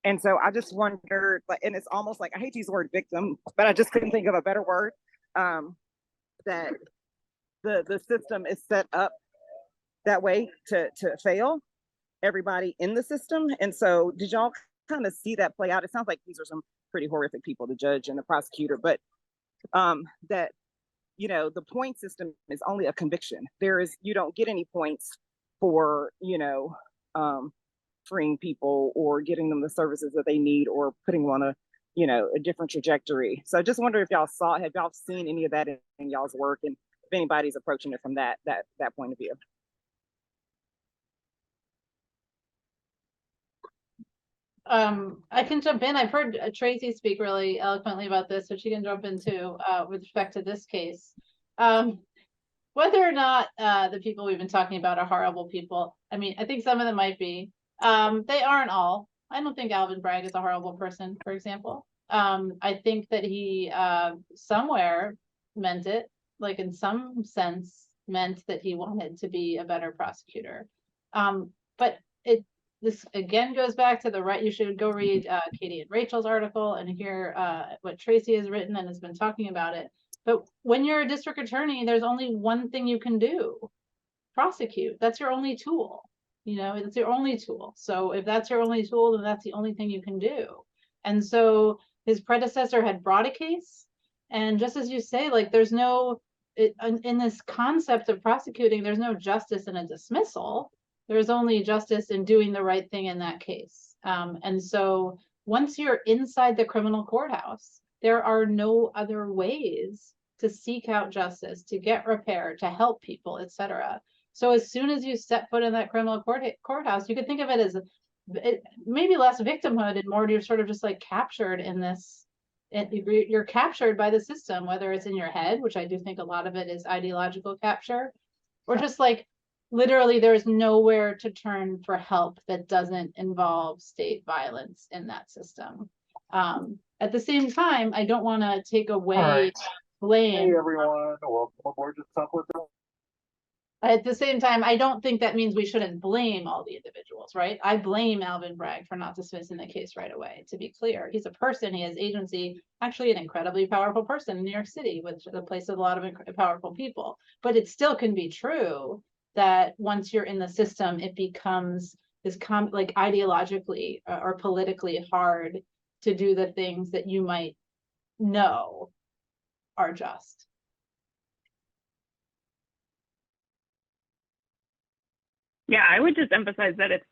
And so I just wondered, and it's almost like, I hate to use the word victim, but I just couldn't think of a better word, that the system is set up that way to fail everybody in the system. And so did y'all kind of see that play out? It sounds like these are some pretty horrific people, the judge and the prosecutor, but that, the point system is only a conviction. You don't get any points for, freeing people or getting them the services that they need, or putting them on a, a different trajectory. So I just wonder if have y'all seen any of that in y'all's work, and if anybody's approaching it from that point of view. I can jump in. I've heard Tracy speak really eloquently about this, so she can jump in too, with respect to this case. Whether or not the people we've been talking about are horrible people, I mean, I think some of them might be. They aren't all. I don't think Alvin Bragg is a horrible person, for example. I think that he somewhere meant it, like in some sense, meant that he wanted to be a better prosecutor. But this again goes back to the right. You should go read Katie and Rachel's article and hear what Tracy has written and has been talking about it. But when you're a district attorney, there's only one thing you can do: prosecute. That's your only tool. It's your only tool. So if that's your only tool, then that's the only thing you can do. And so his predecessor had brought a case, and just as you say, like, there's no in this concept of prosecuting, there's no justice in a dismissal. There's only justice in doing the right thing in that case. And so once you're inside the criminal courthouse, there are no other ways to seek out justice, to get repair, to help people, etc. So as soon as you step foot in that criminal courthouse, you could think of it as maybe less victimhood and more you're sort of just like captured in this. You're captured by the system, whether it's in your head, which I do think a lot of it is ideological capture, or just like literally there's nowhere to turn for help that doesn't involve state violence in that system. At the same time, I don't want to take away blame. Hey everyone, welcome aboard to Talk with Them. At the same time, I don't think that means we shouldn't blame all the individuals, right? I blame Alvin Bragg for not dismissing the case right away. To be clear, he's a person, he has agency, actually an incredibly powerful person in New York City, which is a place with a lot of powerful people. But it still can be true that once you're in the system, it becomes this like ideologically or politically hard to do the things that you might know are just. Yeah, I would just emphasize that it's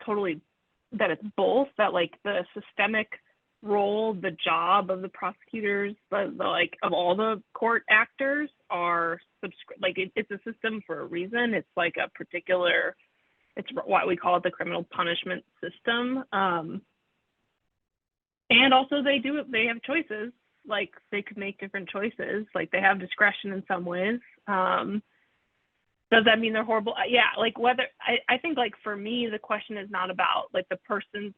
both, that like the systemic role, the job of the prosecutors, the like of all the court actors are it's a system for a reason. It's like a particular, it's what we call it the criminal punishment system. And also they have choices, like they could make different choices, like they have discretion in some ways. Does that mean they're horrible? Yeah, like whether, I think like for me, the question is not about like the person's,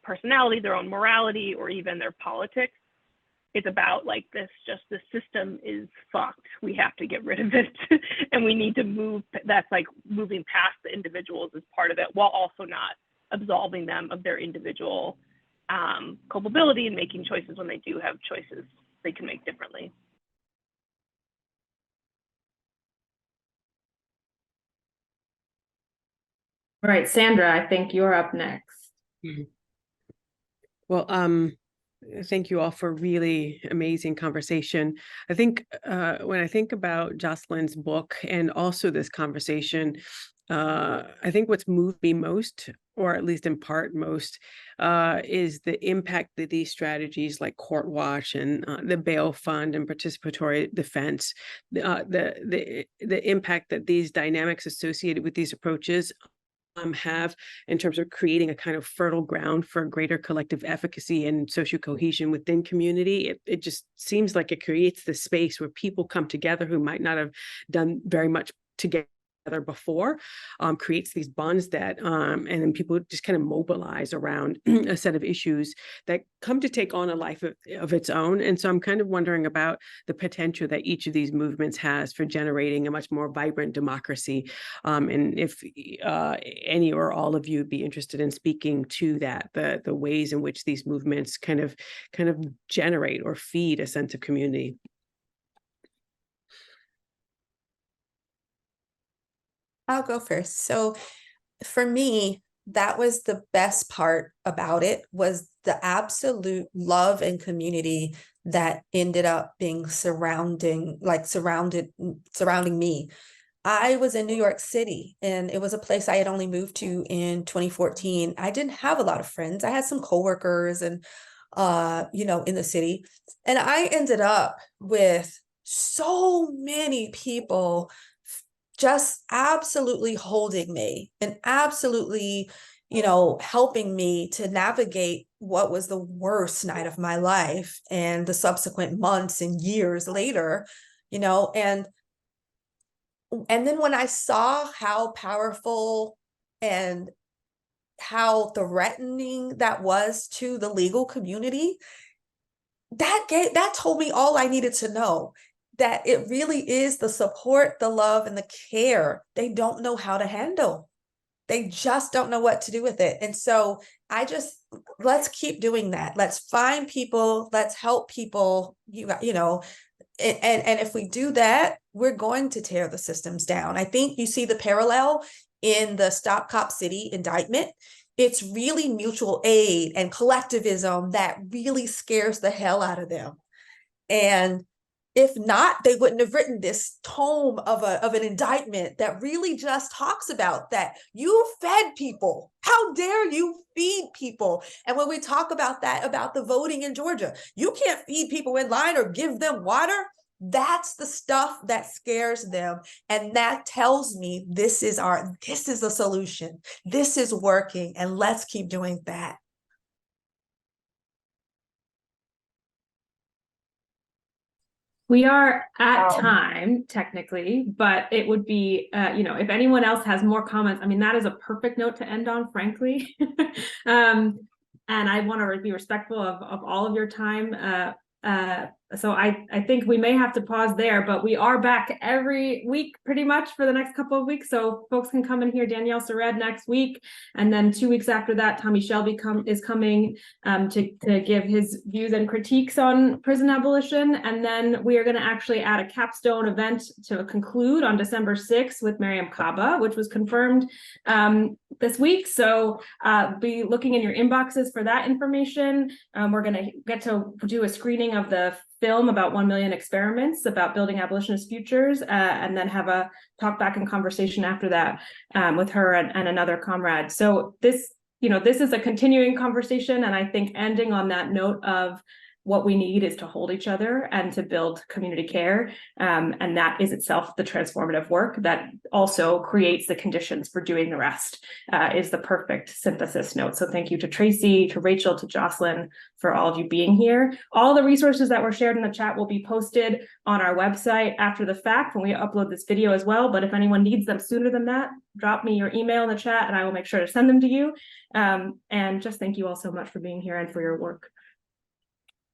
personality, their own morality, or even their politics. It's about like the system is fucked. We have to get rid of it. And we need to move, that's like moving past the individuals as part of it, while also not absolving them of their individual culpability and making choices when they do have choices they can make differently. All right, Sandra, I think you're up next. Well, thank you all for a really amazing conversation. I think when I think about Jocelyn's book and also this conversation, I think what's moved me most, or at least in part most, is the impact that these strategies like Court Watch and the bail fund and participatory defense, the impact that these dynamics associated with these approaches have in terms of creating a kind of fertile ground for greater collective efficacy and social cohesion within community. It just seems like it creates the space where people come together who might not have done very much together before, creates these bonds that and then people just kind of mobilize around a set of issues that come to take on a life of its own. And so I'm kind of wondering about the potential that each of these movements has for generating a much more vibrant democracy, and if any or all of you would be interested in speaking to that, the ways in which these movements kind of generate or feed a sense of community. I'll go first. So for me, that was the best part about it, was the absolute love and community that ended up being surrounding me. I was in New York City, and it was a place I had only moved to in 2014. I didn't have a lot of friends. I had some coworkers and in the city. And I ended up with so many people just absolutely holding me and absolutely, helping me to navigate what was the worst night of my life and the subsequent months and years later, and then when I saw how powerful and how threatening that was to the legal community, that told me all I needed to know, that it really is the support, the love, and the care they don't know how to handle. They just don't know what to do with it. And so let's keep doing that. Let's find people, let's help people, and if we do that, we're going to tear the systems down. I think you see the parallel in the Stop Cop City indictment. It's really mutual aid and collectivism that really scares the hell out of them. And if not, they wouldn't have written this tome of an indictment that really just talks about that. You fed people. How dare you feed people? And when we talk about that, about the voting in Georgia, you can't feed people in line or give them water. That's the stuff that scares them. And that tells me this is the solution. This is working, and let's keep doing that. We are at time, technically, but it would be, if anyone else has more comments, I mean, that is a perfect note to end on, frankly. And I want to be respectful of all of your time. So I think we may have to pause there, but we are back every week pretty much for the next couple of weeks. So folks can come and hear Danielle Sered next week. And then 2 weeks after that, Tommy Shelby is coming to give his views and critiques on prison abolition. And then we are going to actually add a capstone event to conclude on December 6th with Miriam Kaba, which was confirmed this week. So be looking in your inboxes for that information. We're going to get to do a screening of the film about 1 million experiments about building abolitionist futures, and then have a talk back and conversation after that with her and another comrade. So this is a continuing conversation, and I think ending on that note of what we need is to hold each other and to build community care. And that is itself the transformative work that also creates the conditions for doing the rest, is the perfect synthesis note. So thank you to Tracy, to Rachel, to Jocelyn, for all of you being here. All the resources that were shared in the chat will be posted on our website after the fact when we upload this video as well. But if anyone needs them sooner than that, drop me your email in the chat and I will make sure to send them to you. And just thank you all so much for being here and for your work.